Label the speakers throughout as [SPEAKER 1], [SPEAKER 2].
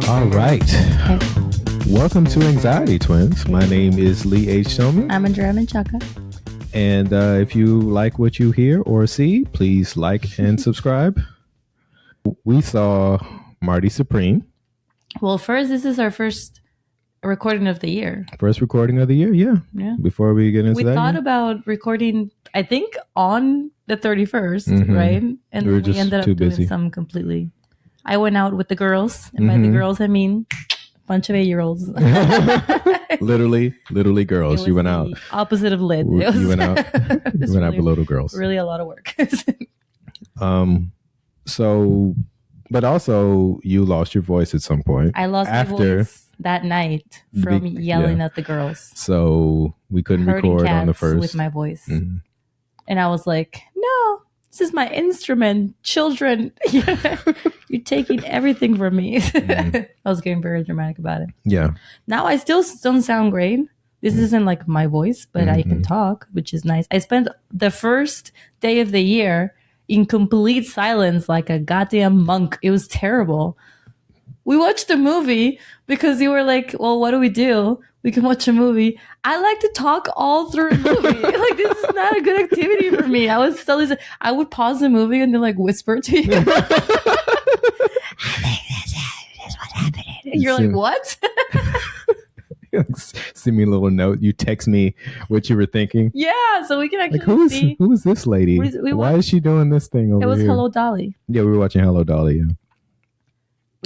[SPEAKER 1] All right. Welcome to Anxiety Twins. My name is Lee H. Somi.
[SPEAKER 2] I'm Andrea Menchaca.
[SPEAKER 1] And if you like what you hear or see, please like and subscribe. We saw Marty Supreme.
[SPEAKER 2] Well, first, this is our first recording of the year.
[SPEAKER 1] First recording of the year, yeah. Before we get into
[SPEAKER 2] we
[SPEAKER 1] that.
[SPEAKER 2] We thought about recording, I think, on the 31st, right? And
[SPEAKER 1] we
[SPEAKER 2] ended up doing some completely... I went out with the girls, and by the girls, I mean a bunch of 8-year-olds.
[SPEAKER 1] literally girls. You went out.
[SPEAKER 2] Opposite of lit.
[SPEAKER 1] You went out. You went out with little girls.
[SPEAKER 2] Really a lot of work.
[SPEAKER 1] So, but also you lost your voice at some point.
[SPEAKER 2] I lost my voice that night from yelling at the girls.
[SPEAKER 1] So we couldn't record on the first
[SPEAKER 2] with my voice, and I was like, no. This is my instrument, children. You're taking everything from me. I was getting very dramatic about it.
[SPEAKER 1] Yeah.
[SPEAKER 2] Now I still don't sound great. This isn't like my voice, but I can talk, which is nice. I spent the first day of the year in complete silence like a goddamn monk. It was terrible. We watched a movie because you were like, well, what do? We can watch a movie. I like to talk all through a movie. Like, this is not a good activity for me. I would pause the movie and then like whisper to you. I think that's what's happening. And you're like, what?
[SPEAKER 1] Send me a little note. You text me what you were thinking.
[SPEAKER 2] Yeah, so we can actually see.
[SPEAKER 1] Who is this lady? Why is she doing this thing over here?
[SPEAKER 2] It was Hello Dolly.
[SPEAKER 1] Yeah, we were watching Hello Dolly, yeah.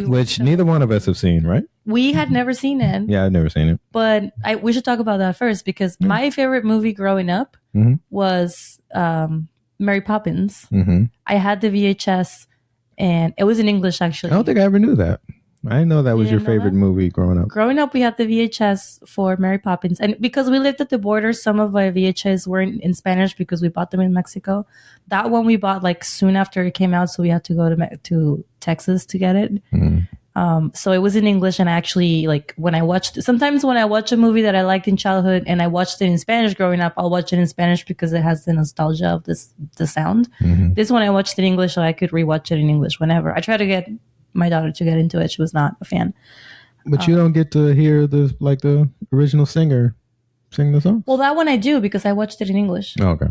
[SPEAKER 1] Which neither one of us have seen, right?
[SPEAKER 2] We had never seen it.
[SPEAKER 1] Yeah, I've never seen it.
[SPEAKER 2] But we should talk about that first because my favorite movie growing up was Mary Poppins. I had the VHS and it was in English, actually.
[SPEAKER 1] I don't think I ever knew that. I didn't know that was your favorite movie growing up.
[SPEAKER 2] Growing up, we had the VHS for Mary Poppins. And because we lived at the border, some of our VHS were in Spanish because we bought them in Mexico. That one we bought like soon after it came out, so we had to go to Texas to get it. So it was in English, and I actually, like, sometimes when I watch a movie that I liked in childhood and I watched it in Spanish growing up, I'll watch it in Spanish because it has the nostalgia of the sound. This one I watched in English, so I could rewatch it in English whenever. I try to get my daughter to get into it. She was not a fan.
[SPEAKER 1] But you don't get to hear the original singer sing the song?
[SPEAKER 2] Well, that one I do because I watched it in English.
[SPEAKER 1] Oh, okay.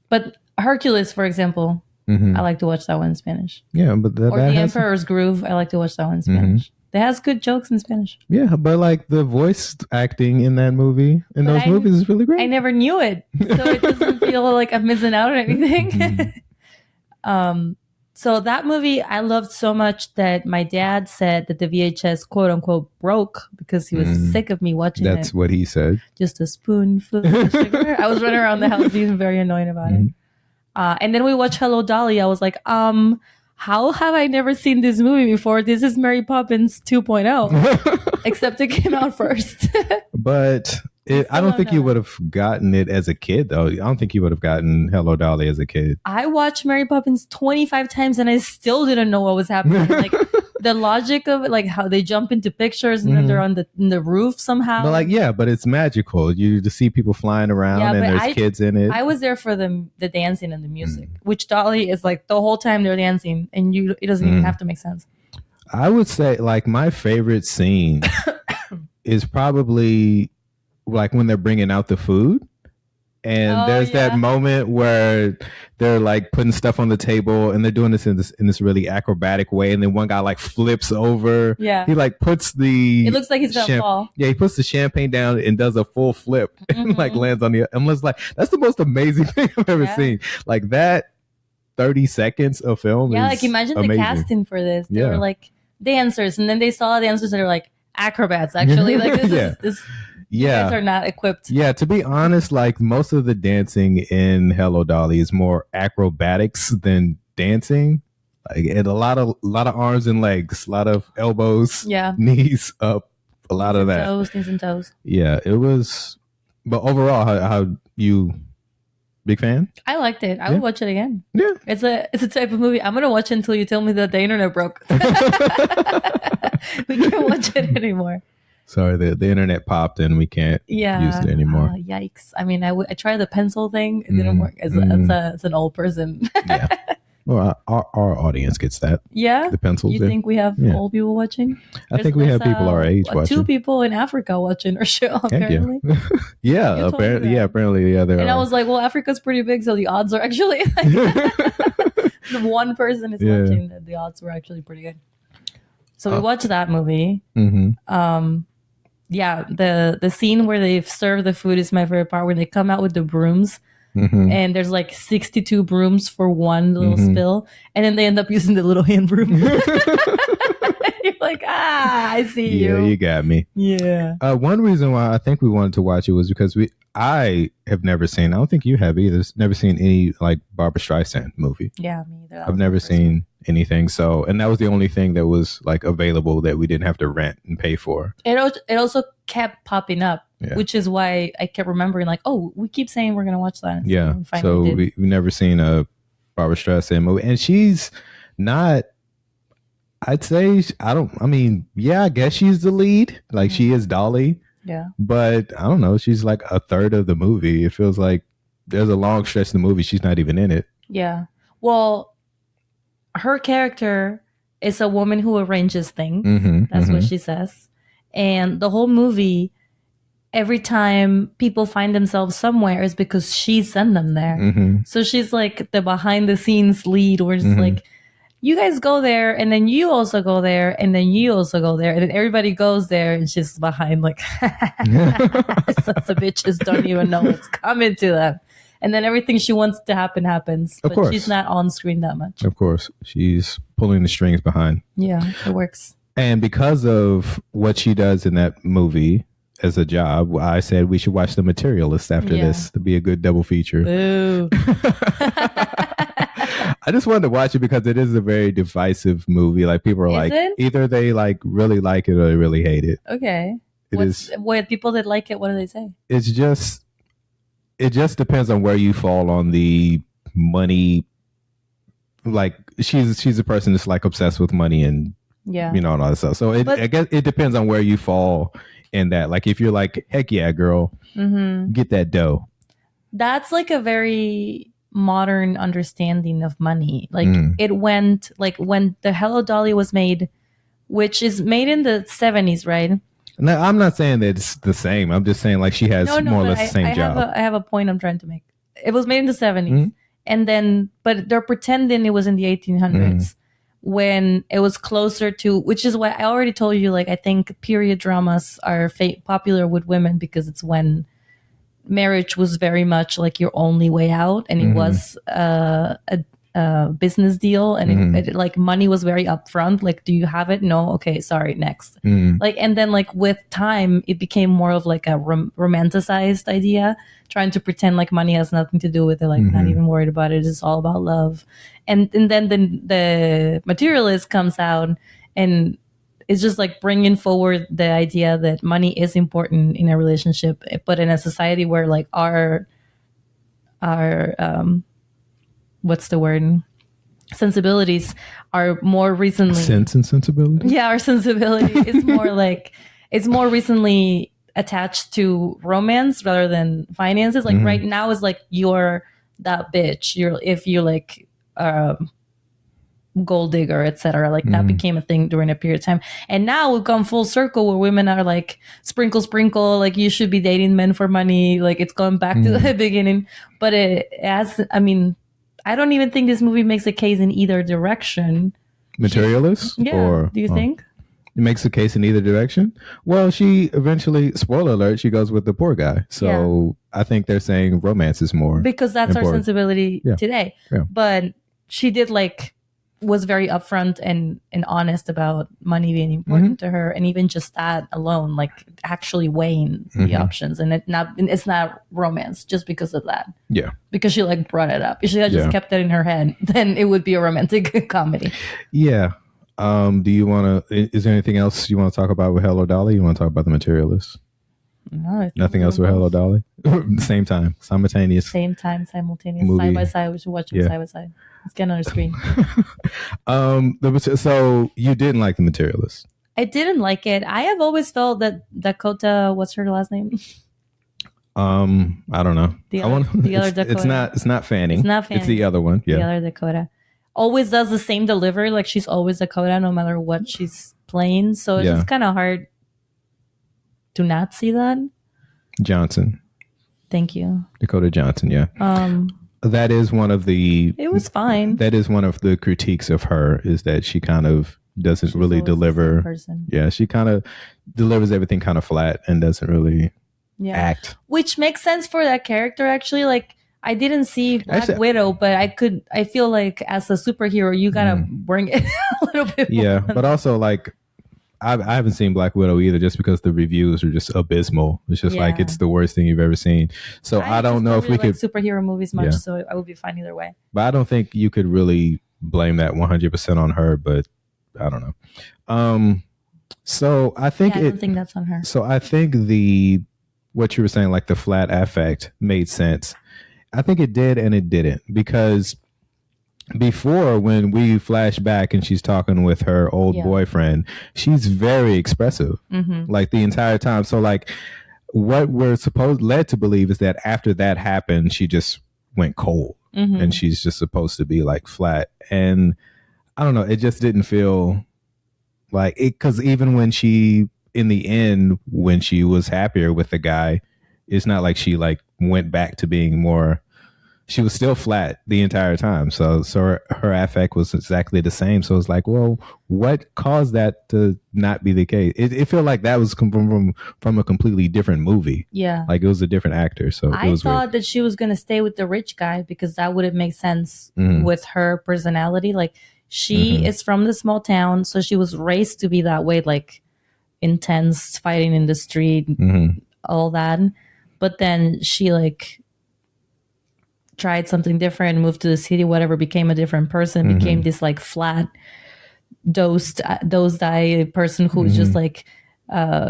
[SPEAKER 2] But Hercules, for example, I like to watch that one in Spanish.
[SPEAKER 1] Yeah, but
[SPEAKER 2] The Emperor's Groove, I like to watch that one in Spanish. It has good jokes in Spanish.
[SPEAKER 1] Yeah, but like the voice acting in that movie, those movies is really great.
[SPEAKER 2] I never knew it, so it doesn't feel like I'm missing out on anything. So that movie I loved so much that my dad said that the VHS quote unquote broke because he was sick of me watching it.
[SPEAKER 1] That's what he said.
[SPEAKER 2] Just a spoonful of sugar. I was running around the house being very annoyed about it. And then we watched Hello Dolly. I was like, how have I never seen this movie before? This is Mary Poppins 2.0. Except it came out first.
[SPEAKER 1] But I don't think you would have gotten it as a kid, though. I don't think you would have gotten Hello Dolly as a kid.
[SPEAKER 2] I watched Mary Poppins 25 times and I still didn't know what was happening. Like the logic of it, like how they jump into pictures and then they're on the roof somehow.
[SPEAKER 1] But but it's magical. You just see people flying around and there's kids in it.
[SPEAKER 2] I was there for the dancing and the music, which Dolly is like the whole time they're dancing and it doesn't even have to make sense.
[SPEAKER 1] I would say like my favorite scene is probably like when they're bringing out the food and there's that moment where they're like putting stuff on the table and they're doing this in this really acrobatic way, and then one guy like flips over. He like puts it
[SPEAKER 2] looks like he's gonna fall.
[SPEAKER 1] He puts the champagne down and does a full flip and like lands on the and was like, that's the most amazing thing I've ever seen. Like that 30 seconds of film is
[SPEAKER 2] like imagine
[SPEAKER 1] amazing.
[SPEAKER 2] the casting for this. They were like dancers, and then they saw dancers that are like acrobats actually. Like this you guys are not equipped.
[SPEAKER 1] Yeah, to be honest, like most of the dancing in Hello Dolly is more acrobatics than dancing. Like, and a lot of arms and legs, a lot of elbows, knees up, a lot of that.
[SPEAKER 2] Knees and toes.
[SPEAKER 1] Yeah, it was. But overall, how you big fan?
[SPEAKER 2] I liked it. I would watch it again.
[SPEAKER 1] Yeah,
[SPEAKER 2] it's a type of movie I'm gonna watch until you tell me that the internet broke. We can't watch it anymore.
[SPEAKER 1] Sorry, the internet popped and we can't use it anymore.
[SPEAKER 2] Yikes. I mean, I tried the pencil thing. It didn't work. It's an old person.
[SPEAKER 1] Well, our audience gets that.
[SPEAKER 2] Yeah,
[SPEAKER 1] the pencils.
[SPEAKER 2] You think we have old people watching?
[SPEAKER 1] I think we have people our age watching.
[SPEAKER 2] 2 people in Africa watching our show. Apparently,
[SPEAKER 1] yeah, apparently, yeah, there
[SPEAKER 2] and
[SPEAKER 1] are.
[SPEAKER 2] I was like, well, Africa's pretty big, so the odds are actually the one person is watching. The odds were actually pretty good. So we watched that movie.
[SPEAKER 1] Mm-hmm.
[SPEAKER 2] Yeah, the scene where they serve the food is my favorite part. When they come out with the brooms. Mm-hmm. And there's like 62 brooms for one little spill, and then they end up using the little hand broom. You're like, I see you.
[SPEAKER 1] Yeah, you got me.
[SPEAKER 2] Yeah.
[SPEAKER 1] One reason why I think we wanted to watch it was because I have never seen. I don't think you have either. Never seen any like Barbra Streisand movie.
[SPEAKER 2] Yeah, me either.
[SPEAKER 1] I've never seen anything. So, and that was the only thing that was like available that we didn't have to rent and pay for.
[SPEAKER 2] It also kept popping up. Yeah. Which is why I kept remembering, like, oh, we keep saying we're going to watch that.
[SPEAKER 1] Yeah. So we've never seen a Barbra Streisand movie. And she's not, I'd say, I guess she's the lead. Like, she is Dolly.
[SPEAKER 2] Yeah.
[SPEAKER 1] But I don't know. She's like a third of the movie. It feels like there's a long stretch of the movie. She's not even in it.
[SPEAKER 2] Yeah. Well, her character is a woman who arranges things. Mm-hmm, That's what she says. And the whole movie, every time people find themselves somewhere is because she sent them there. Mm-hmm. So she's like the behind the scenes lead, where it's like, you guys go there, and then you also go there, and then you also go there, and then everybody goes there, and she's behind like, sons of bitches don't even know what's coming to them. And then everything she wants to happen happens. But she's not on screen that much.
[SPEAKER 1] Of course. She's pulling the strings behind.
[SPEAKER 2] Yeah, it works.
[SPEAKER 1] And because of what she does in that movie, as a job, I said we should watch The Materialist after this to be a good double feature.
[SPEAKER 2] Ooh.
[SPEAKER 1] I just wanted to watch it because it is a very divisive movie. Like, people are either they like really like it or they really hate it.
[SPEAKER 2] Okay. What people that like it, what do they say?
[SPEAKER 1] It just depends on where you fall on the money. Like, she's a person that's like obsessed with money and and all that stuff. So I guess it depends on where you fall in that. Like, if you're like, heck yeah, girl, get that dough.
[SPEAKER 2] That's like a very modern understanding of money. Like, it went, like, when the Hello Dolly was made, which is made in the 70s, right?
[SPEAKER 1] No, I'm not saying that it's the same. I'm just saying, like, she has more or less the same job.
[SPEAKER 2] I have a point I'm trying to make. It was made in the 70s. And then, but they're pretending it was in the 1800s. When it was closer to, which is why I already told you, like, I think period dramas are popular with women because it's when marriage was very much like your only way out, and it was a business deal, and it like money was very upfront. Like, do you have it? No. Okay, sorry, next. Like, and then like with time, it became more of like a romanticized idea, trying to pretend like money has nothing to do with it, like not even worried about it. It's all about love. And then the Materialist comes out, and it's just like bringing forward the idea that money is important in a relationship, but in a society where like our what's the word? Sensibilities are more recently.
[SPEAKER 1] Sense and sensibility?
[SPEAKER 2] Yeah, our sensibility is more like, it's more recently attached to romance rather than finances. Like right now is like, you're that bitch. If you like gold digger, etc. Like that became a thing during a period of time. And now we've gone full circle where women are like, sprinkle, sprinkle, like you should be dating men for money. Like it's going back to the beginning. But it has, I mean, I don't even think this movie makes a case in either direction.
[SPEAKER 1] Materialist?
[SPEAKER 2] Yeah. Do you think?
[SPEAKER 1] It makes a case in either direction? Well, she eventually, spoiler alert, she goes with the poor guy. So I think they're saying romance is more.
[SPEAKER 2] Because that's our sensibility today. Yeah. But she did like, was very upfront and honest about money being important to her. And even just that alone, like actually weighing the options. And it's not romance just because of that. Yeah. Because she like brought it up. If she had just kept that in her head, then it would be a romantic comedy. Yeah.
[SPEAKER 1] Do you want to, is there anything else you want to talk about with Hello Dolly? You want to talk about The Materialist?
[SPEAKER 2] No.
[SPEAKER 1] Nothing else with Hello Dolly? Same time, simultaneous.
[SPEAKER 2] Same time, simultaneous, movie. Side by side. We should watch them side by side. Let's get on the screen.
[SPEAKER 1] So you didn't like The Materialist?
[SPEAKER 2] I didn't like it. I have always felt that Dakota, what's her last name?
[SPEAKER 1] I don't know.
[SPEAKER 2] The other Dakota.
[SPEAKER 1] It's not Fanning.
[SPEAKER 2] It's not Fanning.
[SPEAKER 1] It's the other one. Yeah.
[SPEAKER 2] The other Dakota. always does the same delivery. Like she's always Dakota no matter what she's playing. So it's just kind of hard to not see that.
[SPEAKER 1] Johnson.
[SPEAKER 2] Thank you.
[SPEAKER 1] Dakota Johnson, yeah. That is one of the...
[SPEAKER 2] It was fine.
[SPEAKER 1] That is one of the critiques of her, is that she kind of doesn't really deliver. Yeah, she kind of delivers everything kind of flat and doesn't really act. Which
[SPEAKER 2] makes sense for that character, actually. Like, I didn't see Black Widow, but I feel like as a superhero, you gotta bring it a little bit more.
[SPEAKER 1] Yeah, but also, like, I haven't seen Black Widow either, just because the reviews are just abysmal. It's just like it's the worst thing you've ever seen. So I don't know if we could
[SPEAKER 2] superhero movies much, so I would be fine either way.
[SPEAKER 1] But I don't think you could really blame that 100% on her. But I don't know. So I think
[SPEAKER 2] I don't think that's on her.
[SPEAKER 1] So I think what you were saying, like the flat affect, made sense. I think it did and it didn't, because before, when we flash back and she's talking with her old boyfriend, she's very expressive, like the entire time. So like what we're led to believe is that after that happened, she just went cold and she's just supposed to be like flat. And I don't know, it just didn't feel like it, because even when she, in the end, when she was happier with the guy, it's not like she like went back to being more. She was still flat the entire time. So her affect was exactly the same. So it's like, well, what caused that to not be the case? It felt like that was from a completely different movie.
[SPEAKER 2] Yeah.
[SPEAKER 1] Like it was a different actor. So
[SPEAKER 2] I thought that she was going to stay with the rich guy, because that would have made sense with her personality. Like she is from the small town. So she was raised to be that way, like intense, fighting in the street, all that. But then she like tried something different, moved to the city, whatever, became a different person, became this like flat dosed person who's just like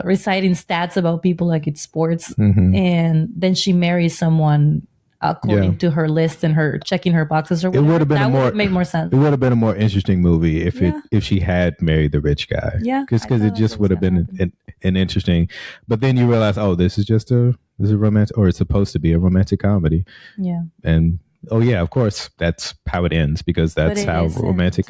[SPEAKER 2] reciting stats about people like it's sports. And then she marries someone according to her list and her checking her boxes or whatever. It would have been made more sense.
[SPEAKER 1] It would have been a more interesting movie if she had married the rich guy.
[SPEAKER 2] Yeah,
[SPEAKER 1] because it just would have been an interesting. But then you realize, oh, this is a romantic, or it's supposed to be a romantic comedy.
[SPEAKER 2] Yeah.
[SPEAKER 1] And of course that's how it ends, because that's how romantic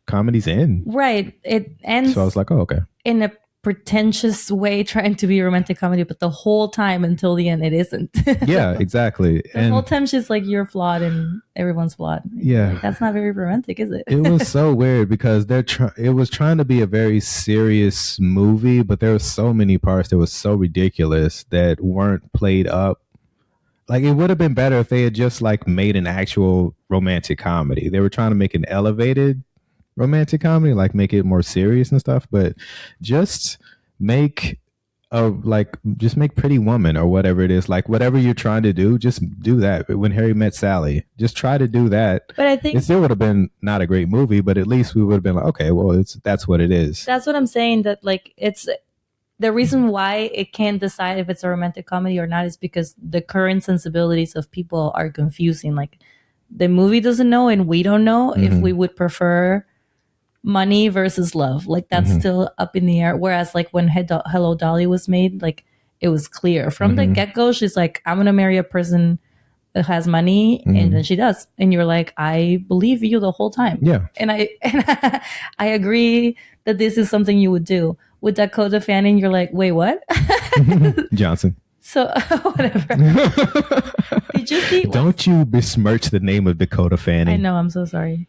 [SPEAKER 1] comedies end.
[SPEAKER 2] Right. It ends.
[SPEAKER 1] So I was like, oh, okay.
[SPEAKER 2] In a pretentious way, trying to be a romantic comedy, but the whole time until the end it isn't.
[SPEAKER 1] Yeah, exactly.
[SPEAKER 2] The whole time she's like, you're flawed and everyone's flawed.
[SPEAKER 1] Yeah.
[SPEAKER 2] Like, that's not very romantic, is it?
[SPEAKER 1] It was so weird, because it was trying to be a very serious movie, but there were so many parts that was so ridiculous that weren't played up. Like, it would have been better if they had just like made an actual romantic comedy. They were trying to make an elevated romantic comedy, like make it more serious and stuff, but just make Pretty Woman or whatever it is. Like, whatever you're trying to do, just do that. When Harry Met Sally, just try to do that.
[SPEAKER 2] But I think
[SPEAKER 1] it still would have been not a great movie, but at least we would have been like, okay, well, that's what it is.
[SPEAKER 2] That's what I'm saying, that like it's the reason why it can't decide if it's a romantic comedy or not is because the current sensibilities of people are confusing. Like, the movie doesn't know and we don't know if we would prefer money versus love. Like, that's still up in the air. Whereas like when Hello Dolly was made, like it was clear from the get-go. She's like, I'm gonna marry a person that has money, and then she does, and you're like, I believe you the whole time.
[SPEAKER 1] Yeah.
[SPEAKER 2] And I agree that this is something you would do. With Dakota Fanning, you're like, wait, what?
[SPEAKER 1] Johnson.
[SPEAKER 2] So whatever. Did you see?
[SPEAKER 1] Don't you besmirch the name of Dakota Fanning.
[SPEAKER 2] I know, I'm so sorry.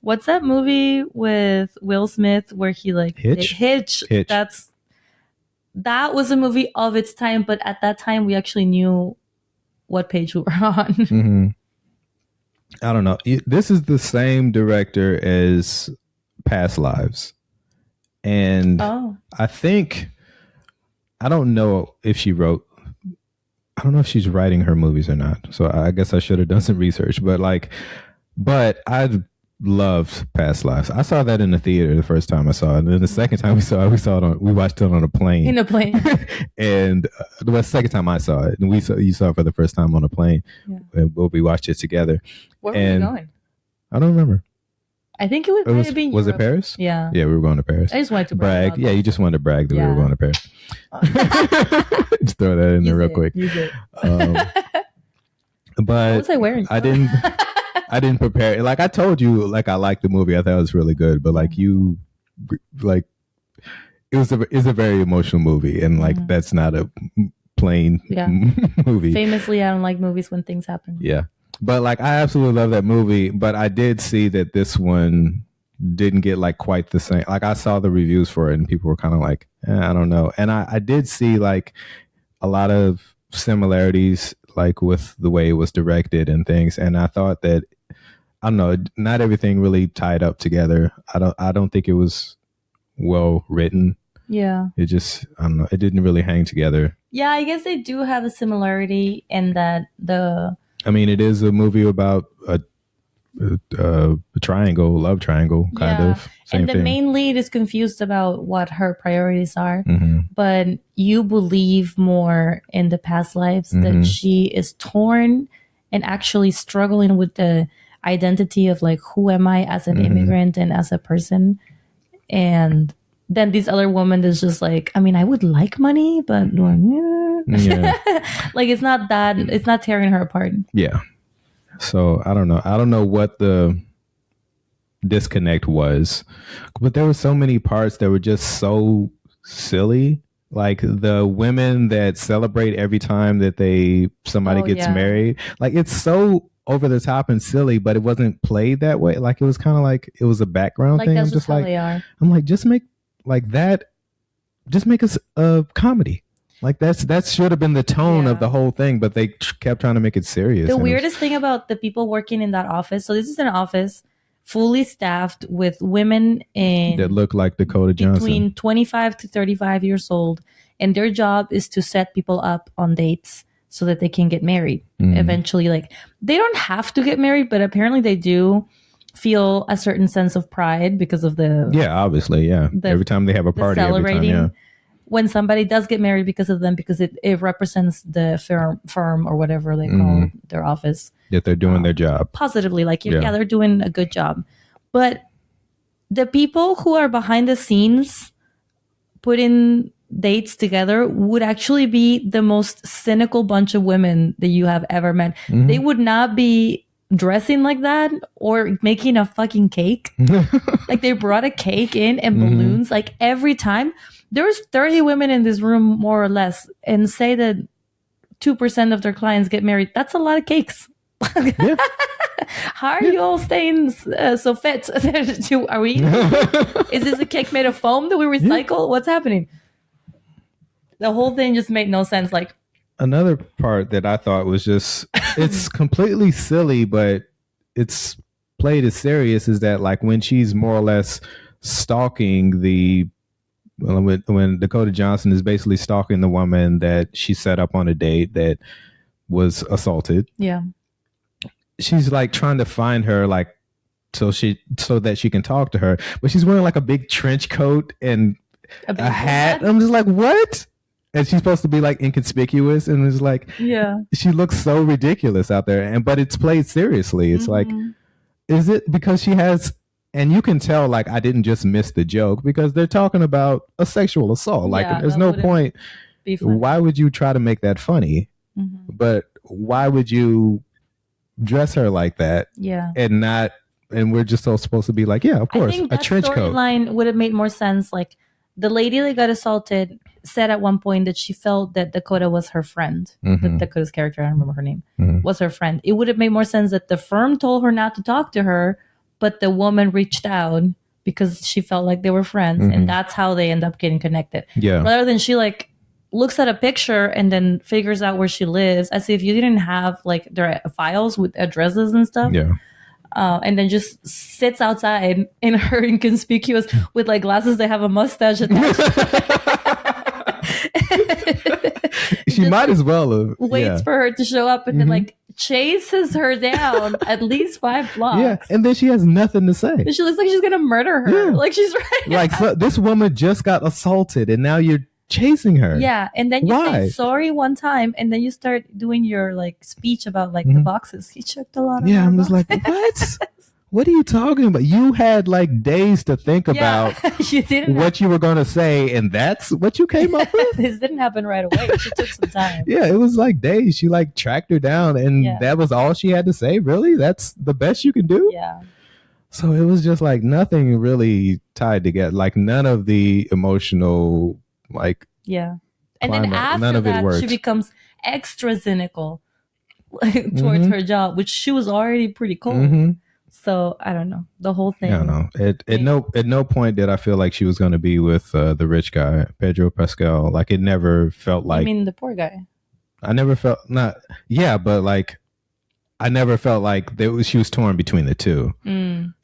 [SPEAKER 2] What's that movie with Will Smith where he like
[SPEAKER 1] Hitch?
[SPEAKER 2] That was a movie of its time, but at that time we actually knew what page we were on.
[SPEAKER 1] I don't know. This is the same director as Past Lives. And I don't know if she's writing her movies or not. So I guess I should have done some research, but I loved Past Lives. I saw that in the theater the first time I saw it, and then the second time we watched it on a plane.
[SPEAKER 2] In a plane.
[SPEAKER 1] And the second time I saw it, and you saw it for the first time on a plane, and we watched it together.
[SPEAKER 2] Where were you going?
[SPEAKER 1] I don't remember.
[SPEAKER 2] I think it was maybe
[SPEAKER 1] was it Paris?
[SPEAKER 2] Yeah.
[SPEAKER 1] Yeah, we were going to Paris.
[SPEAKER 2] I just wanted to
[SPEAKER 1] brag. Yeah, you just wanted to brag that we were going to Paris. Just throw that in there real quick.
[SPEAKER 2] Use it.
[SPEAKER 1] But
[SPEAKER 2] what was I wearing?
[SPEAKER 1] I didn't. I didn't prepare. Like I told you, like I liked the movie. I thought it was really good, but like you, like it's a very emotional movie, and like that's not a plain movie.
[SPEAKER 2] Famously, I don't like movies when things happen.
[SPEAKER 1] Yeah, but like I absolutely love that movie. But I did see that this one didn't get like quite the same. Like I saw the reviews for it, and people were kind of like, I don't know. And I did see like a lot of similarities, like with the way it was directed and things. And I thought that I don't know, not everything really tied up together. I don't think it was well written.
[SPEAKER 2] Yeah.
[SPEAKER 1] It just, I don't know, it didn't really hang together.
[SPEAKER 2] Yeah, I guess they do have a similarity in that
[SPEAKER 1] I mean, it is a movie about a triangle, love triangle, kind of. Same
[SPEAKER 2] and the
[SPEAKER 1] thing.
[SPEAKER 2] main lead is confused about what her priorities are, but you believe more in the past lives that she is torn and actually struggling with the identity of like, who am I as an immigrant and as a person? And then this other woman is just like, I mean, I would like money, but like it's not tearing her apart.
[SPEAKER 1] Yeah. So I don't know what the disconnect was, but there were so many parts that were just so silly. Like the women that celebrate every time that somebody gets married. Like it's so over the top and silly, but it wasn't played that way. Like it was kind of like it was a background thing.
[SPEAKER 2] That's just how they are.
[SPEAKER 1] I'm like, just make like that. Just make us a comedy. Like that should have been the tone of the whole thing, but they kept trying to make it serious.
[SPEAKER 2] The weirdest thing about the people working in that office, so this is an office fully staffed with women that
[SPEAKER 1] look like Dakota Johnson,
[SPEAKER 2] between 25 to 35 years old, and their job is to set people up on dates so that they can get married eventually. Like they don't have to get married, but apparently they do feel a certain sense of pride because of
[SPEAKER 1] obviously every time they have a party,
[SPEAKER 2] celebrating when somebody does get married because of them, because it represents the firm or whatever they call their office,
[SPEAKER 1] that they're doing their job
[SPEAKER 2] positively, like they're doing a good job. But the people who are behind the scenes putting dates together would actually be the most cynical bunch of women that you have ever met. They would not be dressing like that or making a fucking cake. Like they brought a cake in and balloons like every time. There's 30 women in this room, more or less, and say that 2% of their clients get married. That's a lot of cakes. How are you all staying so fit? Are we? Is this a cake made of foam that we recycle? What's happening? The whole thing just made no sense. Like
[SPEAKER 1] another part that I thought was just, it's completely silly, but it's played as serious, is that like when she's more or less stalking when Dakota Johnson is basically stalking the woman that she set up on a date that was assaulted.
[SPEAKER 2] Yeah.
[SPEAKER 1] She's like trying to find her, like, so that she can talk to her, but she's wearing like a big trench coat and a hat. I'm just like, what? And she's supposed to be like inconspicuous, and it's like, she looks so ridiculous out there. But it's played seriously. It's like, is it because she has? And you can tell, like, I didn't just miss the joke because they're talking about a sexual assault. Like, there's no point. Why would you try to make that funny? But why would you dress her like that?
[SPEAKER 2] Yeah.
[SPEAKER 1] And we're just all supposed to be like, yeah, of course,
[SPEAKER 2] I think
[SPEAKER 1] a trench coat.
[SPEAKER 2] Storyline would have made more sense. Like, the lady that got assaulted said at one point that she felt that Dakota was her friend. That Dakota's character, I don't remember her name, was her friend. It would have made more sense that the firm told her not to talk to her, but the woman reached out because she felt like they were friends, and that's how they end up getting connected.
[SPEAKER 1] Yeah.
[SPEAKER 2] Rather than she like looks at a picture and then figures out where she lives, as if you didn't have like their files with addresses and stuff.
[SPEAKER 1] Yeah.
[SPEAKER 2] And then just sits outside in her inconspicuous with like glasses that have a mustache attached.
[SPEAKER 1] She might as well have.
[SPEAKER 2] Waits for her to show up and then like chases her down at least 5 blocks.
[SPEAKER 1] Yeah, and then she has nothing to say.
[SPEAKER 2] And she looks like she's gonna murder her.
[SPEAKER 1] Yeah.
[SPEAKER 2] Like she's right.
[SPEAKER 1] Like so, this woman just got assaulted, and now you're chasing her.
[SPEAKER 2] Yeah, and then you say sorry one time, and then you start doing your like speech about like the boxes. He checked a lot of
[SPEAKER 1] I'm just
[SPEAKER 2] boxes.
[SPEAKER 1] like, what? What are you talking about? You had like days to think about
[SPEAKER 2] you didn't
[SPEAKER 1] what you were going to say, and that's what you came up with?
[SPEAKER 2] This didn't happen right away. She took some time.
[SPEAKER 1] Yeah, it was like days. She like tracked her down, and that was all she had to say? Really? That's the best you can do?
[SPEAKER 2] Yeah.
[SPEAKER 1] So it was just like nothing really tied together. Like none of the emotional, like,
[SPEAKER 2] and
[SPEAKER 1] climate,
[SPEAKER 2] then after
[SPEAKER 1] none of
[SPEAKER 2] that,
[SPEAKER 1] it worked.
[SPEAKER 2] she becomes extra cynical towards her job, which she was already pretty cold. So I don't know, the whole thing.
[SPEAKER 1] I don't know. At no point did I feel like she was going to be with the rich guy, Pedro Pascal. Like it never felt like.
[SPEAKER 2] I mean, the poor guy.
[SPEAKER 1] I never felt but like. I never felt like she was torn between the two.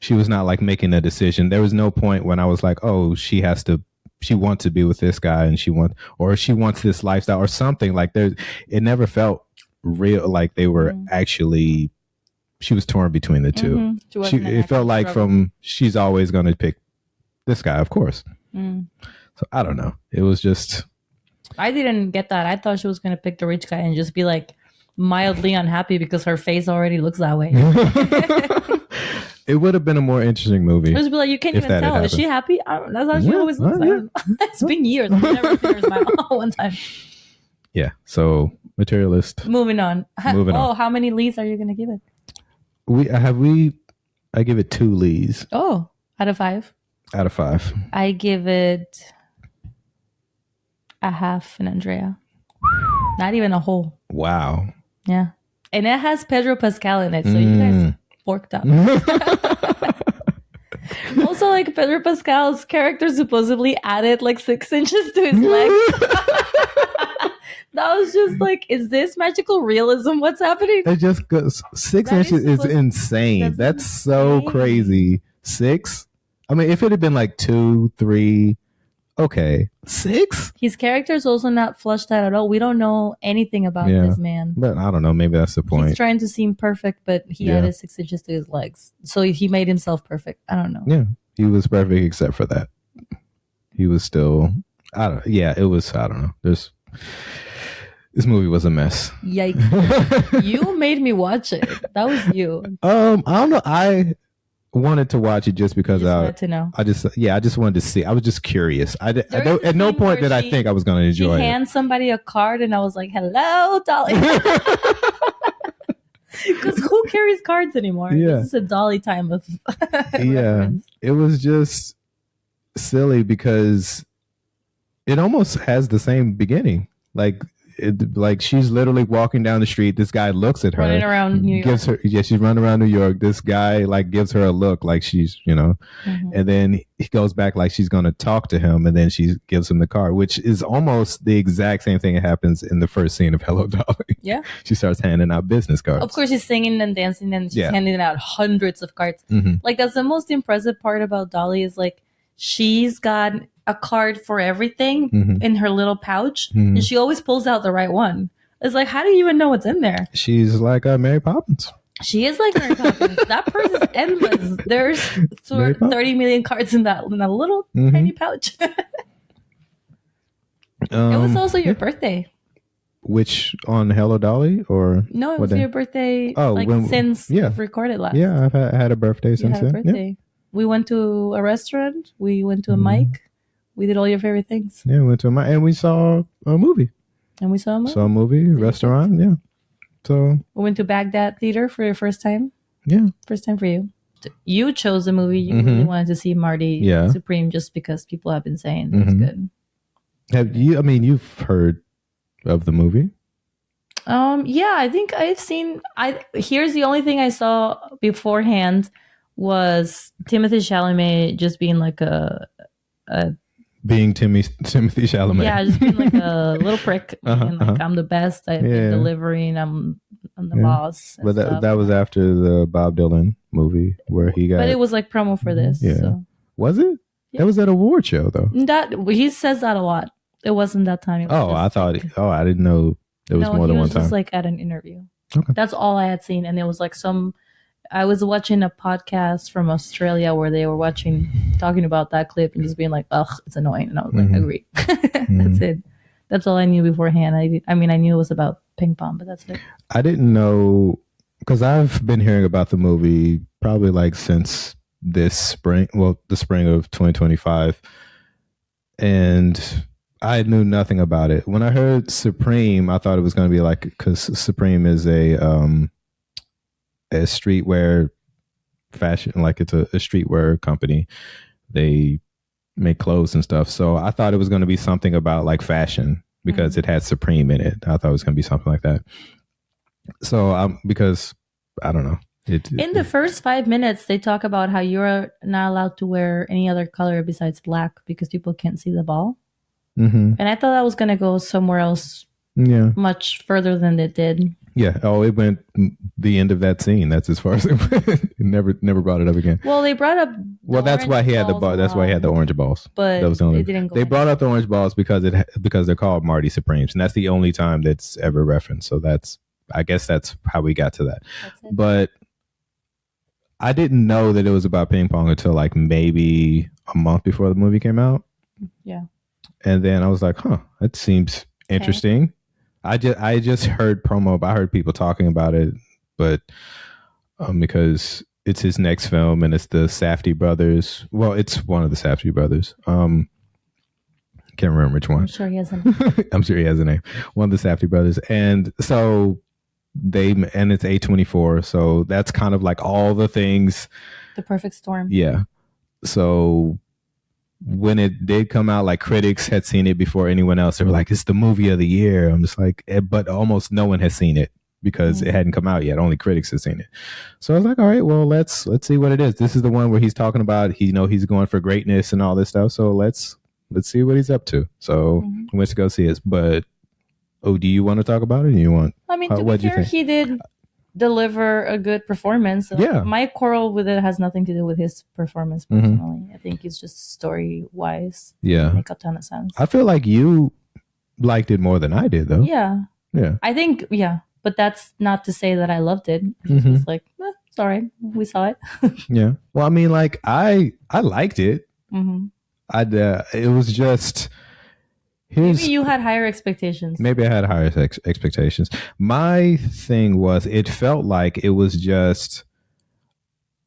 [SPEAKER 1] She was not like making a decision. There was no point when I was like, oh, she wants to be with this guy and she wants this lifestyle or something. Like it never felt real. Like they were actually, she was torn between the two. It felt like she's always going to pick this guy, of course. So I don't know. It was just.
[SPEAKER 2] I didn't get that. I thought she was going to pick the rich guy and just be like, mildly unhappy because her face already looks that way.
[SPEAKER 1] It would have been a more interesting movie.
[SPEAKER 2] Just be like, you can't even tell. Is she happy? That's how she always looks. It's been years. I've never seen her smile one time.
[SPEAKER 1] Yeah. So Materialist.
[SPEAKER 2] Moving on. How many leads are you going to give it?
[SPEAKER 1] I give it 2 leads.
[SPEAKER 2] Oh, out of 5.
[SPEAKER 1] Out of 5.
[SPEAKER 2] I give it a half an Andrea. Not even a whole.
[SPEAKER 1] Wow.
[SPEAKER 2] Yeah. And it has Pedro Pascal in it, so you guys forked up. Also, like, Pedro Pascal's character supposedly added like 6 inches to his legs. That was just like, is this magical realism? What's happening?
[SPEAKER 1] It just goes 6 inches is insane. That's so crazy. 6? I mean, if it had been like 2, 3, okay. 6?
[SPEAKER 2] His character is also not fleshed out at all. We don't know anything about this man.
[SPEAKER 1] But I don't know. Maybe that's the point.
[SPEAKER 2] He's trying to seem perfect, but he added 6 inches to his legs. So he made himself perfect. I don't know.
[SPEAKER 1] Yeah. He was perfect except for that. He was still, I don't know. This movie was a mess.
[SPEAKER 2] Yikes. You made me watch it. That was you.
[SPEAKER 1] I don't know. I wanted to watch it just because I
[SPEAKER 2] wanted to know.
[SPEAKER 1] I just wanted to see. I was just curious. At no point did I think I was going to enjoy it.
[SPEAKER 2] She hands somebody a card and I was like, "Hello, Dolly." Because who carries cards anymore?
[SPEAKER 1] Yeah.
[SPEAKER 2] This is a Dolly time of
[SPEAKER 1] reference. It was just silly because it almost has the same beginning. Like she's literally walking down the street. This guy looks at her,
[SPEAKER 2] running around New York.
[SPEAKER 1] She's running around New York. This guy like gives her a look, like she's, and then he goes back like she's going to talk to him, and then she gives him the card, which is almost the exact same thing that happens in the first scene of Hello Dolly.
[SPEAKER 2] Yeah,
[SPEAKER 1] she starts handing out business cards.
[SPEAKER 2] Of course, she's singing and dancing, and she's handing out hundreds of cards. Like that's the most impressive part about Dolly is like she's got a card for everything in her little pouch, and she always pulls out the right one. It's like, how do you even know what's in there?
[SPEAKER 1] She's like Mary Poppins.
[SPEAKER 2] She is like Mary Poppins. That purse is endless. There's 30 million cards in that little tiny pouch. It was also your birthday.
[SPEAKER 1] Which on Hello Dolly or
[SPEAKER 2] no? It was your birthday. Oh, since we've recorded last.
[SPEAKER 1] Yeah, I've had a birthday since then.
[SPEAKER 2] Birthday. Yeah. We went to a restaurant. We went to a mic. We did all your favorite things.
[SPEAKER 1] Yeah, we went to and we saw a movie. Saw a movie, restaurant, yeah. So
[SPEAKER 2] we went to Baghdad Theater for your first time.
[SPEAKER 1] Yeah.
[SPEAKER 2] First time for you. You chose the movie. You really wanted to see Marty Supreme just because people have been saying it was good.
[SPEAKER 1] Have you, I mean, you've heard of the movie?
[SPEAKER 2] Yeah, I think I've seen, here's the only thing I saw beforehand was Timothée Chalamet just being like
[SPEAKER 1] being Timothée Chalamet.
[SPEAKER 2] Yeah, just being like a little prick. And like, I'm the best. I've been delivering. I'm the boss.
[SPEAKER 1] But that was after the Bob Dylan movie where he got.
[SPEAKER 2] But it was like promo for this.
[SPEAKER 1] Yeah.
[SPEAKER 2] So.
[SPEAKER 1] Was it? Yeah. It was at a award show though.
[SPEAKER 2] He says that a lot. It wasn't that time.
[SPEAKER 1] I thought. I didn't know it was more than one time.
[SPEAKER 2] Just like at an interview.
[SPEAKER 1] Okay.
[SPEAKER 2] That's all I had seen, and it was like I was watching a podcast from Australia where they were talking about that clip and just being like, ugh, it's annoying. And I was like, agree. That's it. That's all I knew beforehand. I mean, I knew it was about ping pong, but that's it.
[SPEAKER 1] I didn't know because I've been hearing about the movie probably like since this spring, well, the spring of 2025, and I knew nothing about it. When I heard Supreme, I thought it was going to be like, because Supreme is a streetwear fashion, like it's a streetwear company. They make clothes and stuff. So I thought it was going to be something about like fashion because it had Supreme in it. I thought it was going to be something like that. So because I don't know.
[SPEAKER 2] In the first 5 minutes, they talk about how you're not allowed to wear any other color besides black because people can't see the ball. And I thought that was going to go somewhere else. Yeah, much further than it did.
[SPEAKER 1] Yeah. Oh, it went the end of that scene. That's as far as it went. It never brought it up again.
[SPEAKER 2] Well, they brought up.
[SPEAKER 1] That's why he had the ball. That's why he had the orange balls.
[SPEAKER 2] But
[SPEAKER 1] that was the only,
[SPEAKER 2] it didn't go.
[SPEAKER 1] They brought up the orange balls because they're called Marty Supremes, and that's the only time that's ever referenced. So I guess that's how we got to that. But I didn't know that it was about ping pong until like maybe a month before the movie came out.
[SPEAKER 2] Yeah.
[SPEAKER 1] And then I was like, huh, that seems interesting. I just heard promo. I heard people talking about it, but because it's his next film and it's the Safdie brothers. Well, it's one of the Safdie brothers. Can't remember which one.
[SPEAKER 2] I'm sure he has a name.
[SPEAKER 1] I'm sure he has a name. One of the Safdie brothers. And so and it's A24. So that's kind of like all the things.
[SPEAKER 2] The perfect storm.
[SPEAKER 1] Yeah. So when it did come out, like critics had seen it before anyone else. They were like, it's the movie of the year. I'm just like, but almost no one has seen it because it hadn't come out yet. Only critics had seen it. So I was like, all right, well, let's see what it is. This is the one where he's talking about, he's going for greatness and all this stuff. So let's see what he's up to. So I went to go see it. But do you want to talk about it? Or you want?
[SPEAKER 2] I mean, to be fair, he did deliver a good performance. Yeah. My quarrel with it has nothing to do with his performance personally. I think it's just story wise.
[SPEAKER 1] Yeah.
[SPEAKER 2] Make a ton of sense.
[SPEAKER 1] I feel like you liked it more than I did though.
[SPEAKER 2] Yeah.
[SPEAKER 1] Yeah.
[SPEAKER 2] I think, but that's not to say that I loved it. It's just like, it's all right. We saw it.
[SPEAKER 1] Yeah. Well, I mean, like I liked it. It was just,
[SPEAKER 2] maybe you had higher expectations.
[SPEAKER 1] Maybe I had higher expectations. My thing was, it felt like it was just,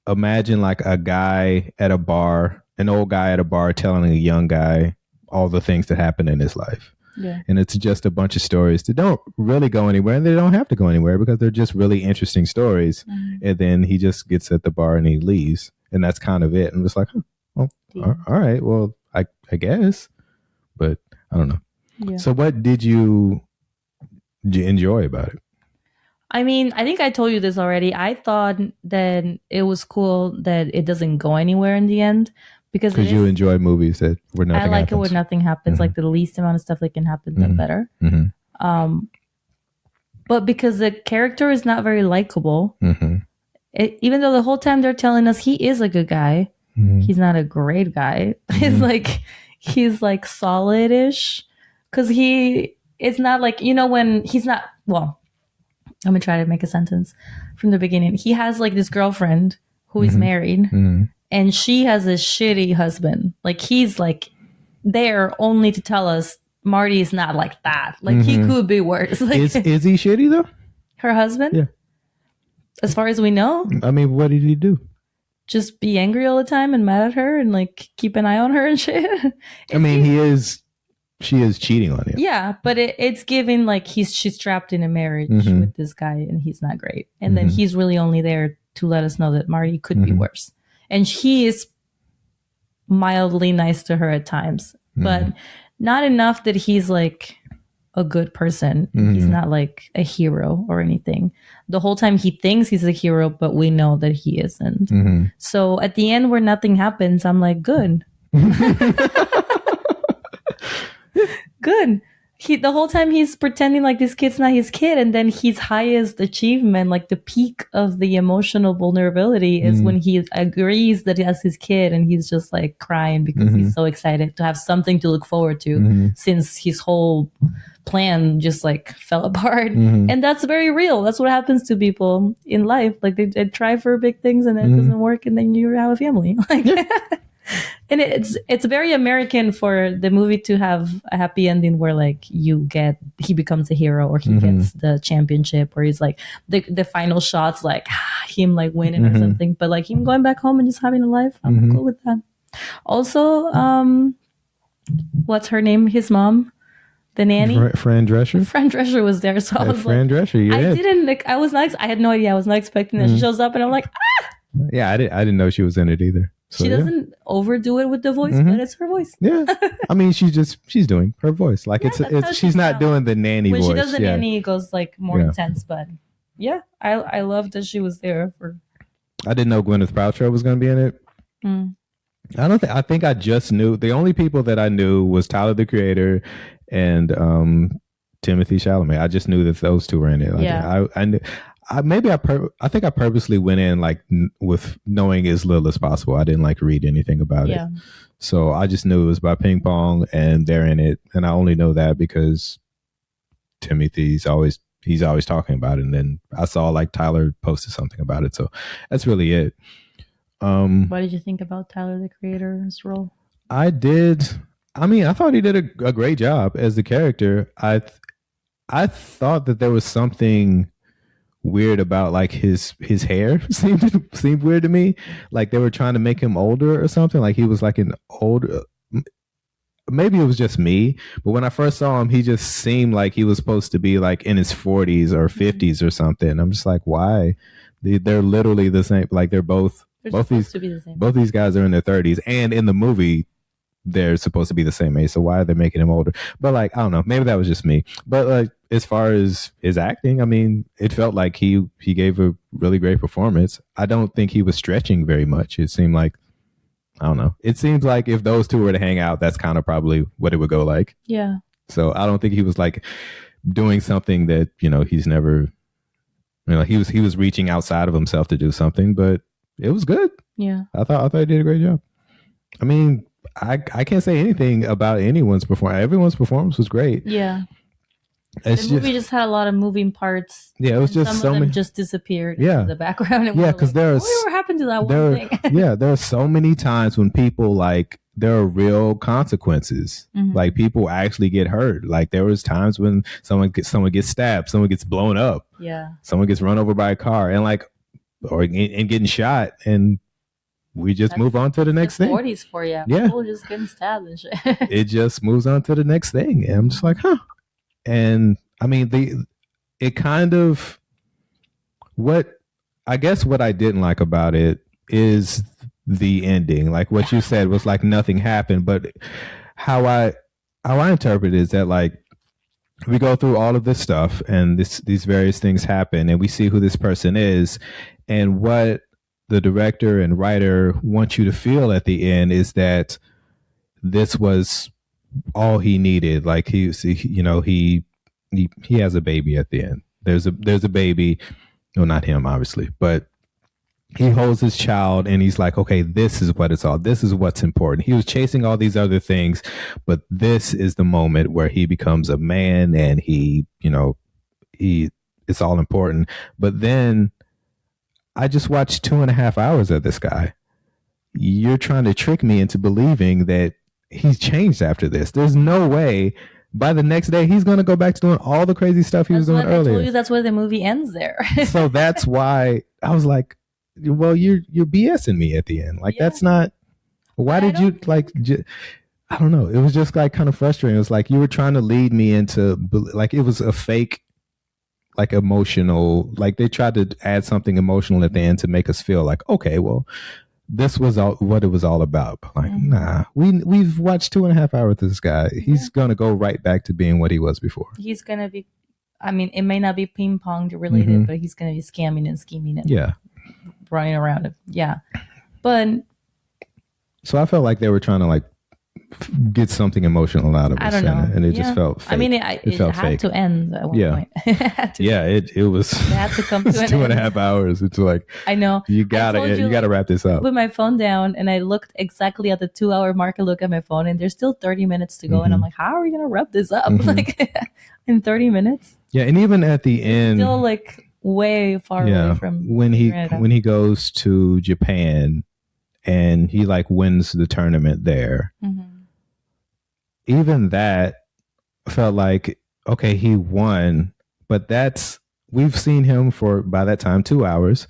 [SPEAKER 1] imagine like a guy at a bar, an old guy at a bar telling a young guy all the things that happened in his life.
[SPEAKER 2] Yeah.
[SPEAKER 1] And it's just a bunch of stories that don't really go anywhere, and they don't have to go anywhere because they're just really interesting stories. And then he just gets at the bar and he leaves. And that's kind of it. And it's like, all right, well, I guess. But I don't know. Yeah. So what did you enjoy about it?
[SPEAKER 2] I mean, I think I told you this already. I thought that it was cool that it doesn't go anywhere in the end because
[SPEAKER 1] you enjoy movies that where nothing happens.
[SPEAKER 2] I like it where nothing happens. Like the least amount of stuff that can happen, the better. But because the character is not very likable, even though the whole time they're telling us he is a good guy, he's not a great guy. He's like solid-ish. Because it's not like, when he's not, well, let me try to make a sentence from the beginning. He has like this girlfriend who is married and she has a shitty husband. Like he's like there only to tell us Marty is not like that. Like he could be worse. Like,
[SPEAKER 1] is he shitty though?
[SPEAKER 2] Her husband?
[SPEAKER 1] Yeah.
[SPEAKER 2] As far as we know.
[SPEAKER 1] I mean, what did he do?
[SPEAKER 2] Just be angry all the time and mad at her and like keep an eye on her and shit.
[SPEAKER 1] I mean, she is cheating on him.
[SPEAKER 2] Yeah, but it's given like she's trapped in a marriage with this guy and he's not great. And then he's really only there to let us know that Marty could be worse. And he is mildly nice to her at times, but not enough that he's like a good person. He's not like a hero or anything. The whole time he thinks he's a hero, but we know that he isn't. So at the end where nothing happens, I'm like, good. Good. The whole time he's pretending like this kid's not his kid, and then his highest achievement, like the peak of the emotional vulnerability, is when he agrees that that's his kid, and he's just like crying because he's so excited to have something to look forward to since his whole plan just like fell apart. And that's very real. That's what happens to people in life. Like they try for big things and it doesn't work, and then you have a family. Like And it's very American for the movie to have a happy ending where like he becomes a hero or he gets the championship or he's like the final shots like him like winning or something. But like him going back home and just having a life, I'm cool with that. Also, what's her name? His mom, the nanny,
[SPEAKER 1] Fran Drescher.
[SPEAKER 2] Fran Drescher was there, so I was
[SPEAKER 1] Fran
[SPEAKER 2] like,
[SPEAKER 1] Drescher. Yeah,
[SPEAKER 2] I didn't like. I was not. I had no idea. I was not expecting that she shows up, and I'm like,
[SPEAKER 1] yeah, I didn't know she was in it either. So,
[SPEAKER 2] she doesn't overdo it with the voice, but it's her voice.
[SPEAKER 1] Yeah, I mean, she's doing her voice. Like she's not doing the nanny
[SPEAKER 2] when
[SPEAKER 1] voice.
[SPEAKER 2] When she does the nanny, it goes like more intense. But yeah, I love that she was there for.
[SPEAKER 1] I didn't know Gwyneth Paltrow was going to be in it. I think I just knew the only people that I knew was Tyler the Creator and Timothy Chalamet. I just knew that those two were in it. I knew. I think I purposely went in like with knowing as little as possible. I didn't like read anything about it. So I just knew it was about ping pong and they're in it. And I only know that because Timothy's always talking about it. And then I saw like Tyler posted something about it. So that's really it.
[SPEAKER 2] What did you think about Tyler the Creator's role?
[SPEAKER 1] I thought he did a great job as the character. I thought that there was something weird about like his hair seemed weird to me. Like they were trying to make him older or something. Like he was like an older. Maybe it was just me, but when I first saw him, he just seemed like he was supposed to be like in his 40s or 50s or something. I'm just like, why? They're literally the same. Like they're both these guys are in their 30s, and in the movie they're supposed to be the same age. So why are they making him older? But like, I don't know. Maybe that was just me. But like, as far as his acting, I mean, it felt like he gave a really great performance. I don't think he was stretching very much. It seemed like, I don't know. It seems like if those two were to hang out, that's kind of probably what it would go like.
[SPEAKER 2] Yeah.
[SPEAKER 1] So I don't think he was like doing something that, he's never, he was reaching outside of himself to do something, but it was good.
[SPEAKER 2] Yeah.
[SPEAKER 1] I thought he did a great job. I mean, I can't say anything about anyone's performance. Everyone's performance was great.
[SPEAKER 2] Yeah. The movie just had a lot of moving parts.
[SPEAKER 1] Yeah, it was just
[SPEAKER 2] some of them just disappeared into the background. And
[SPEAKER 1] because
[SPEAKER 2] what happened to that one thing?
[SPEAKER 1] Yeah, there are so many times when people like there are real consequences. Like people actually get hurt. Like there was times when someone gets stabbed, someone gets blown up.
[SPEAKER 2] Yeah,
[SPEAKER 1] someone gets run over by a car, and getting shot, and we just move on to the next thing.
[SPEAKER 2] 40s for you.
[SPEAKER 1] Yeah,
[SPEAKER 2] people just getting stabbed and shit.
[SPEAKER 1] It just moves on to the next thing, and I'm just like, huh. And I mean, it kind of what I didn't like about it is the ending. Like what you said was like nothing happened, but how I interpret it is that like we go through all of this stuff and these various things happen and we see who this person is, and what the director and writer want you to feel at the end is that this was all he needed. Like he has a baby at the end. There's a baby. No, not him, obviously, but he holds his child and he's like, okay, this is what's important. He was chasing all these other things, but this is the moment where he becomes a man and it's all important. But then I just watched 2.5 hours of this guy. You're trying to trick me into believing that he's changed after this. There's no way by the next day he's going to go back to doing all the crazy stuff he was doing earlier. I told
[SPEAKER 2] you that's why the movie ends there.
[SPEAKER 1] So that's why I was like, well, you're BSing me at the end. Like, that's not, why did you like, I don't know. It was just like kind of frustrating. It was like you were trying to lead me into, like it was a fake, like emotional, like they tried to add something emotional at the end to make us feel like, okay, well, this was what it was all about. But like, nah, we've watched 2.5 hours of this guy. He's going to go right back to being what he was before.
[SPEAKER 2] He's going to be, I mean, it may not be ping pong related, but he's going to be scamming and scheming and running around. Yeah. But.
[SPEAKER 1] So I felt like they were trying to like get something emotional out of it.
[SPEAKER 2] I don't know.
[SPEAKER 1] And it just felt fake.
[SPEAKER 2] I mean, it
[SPEAKER 1] felt
[SPEAKER 2] had
[SPEAKER 1] fake.
[SPEAKER 2] to end at one point.
[SPEAKER 1] It was.
[SPEAKER 2] It had to come to an
[SPEAKER 1] 2.5 hours. It's like,
[SPEAKER 2] I know.
[SPEAKER 1] You gotta wrap this up.
[SPEAKER 2] Put my phone down and I looked exactly at the 2-hour mark. I look at my phone and there's still 30 minutes to go. And I'm like, how are we going to wrap this up? Like in 30 minutes?
[SPEAKER 1] Yeah. And even at the end.
[SPEAKER 2] Still like way far away from
[SPEAKER 1] when he goes to Japan and he like wins the tournament there. Mm-hmm. Even that felt like, okay, he won, but we've seen him for, by that time, 2 hours.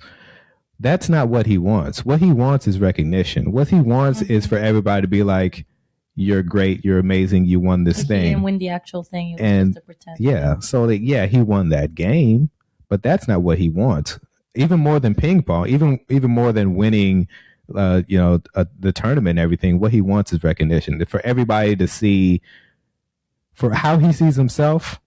[SPEAKER 1] That's not what he wants. What he wants is recognition. What he wants is for everybody to be like, you're great, you're amazing, you won this thing. He
[SPEAKER 2] didn't win the actual thing. It was just a pretend.
[SPEAKER 1] Yeah. So like, yeah, he won that game, but that's not what he wants. Even more than ping pong, even more than winning the tournament and everything, what he wants is recognition. For everybody to see for how he sees himself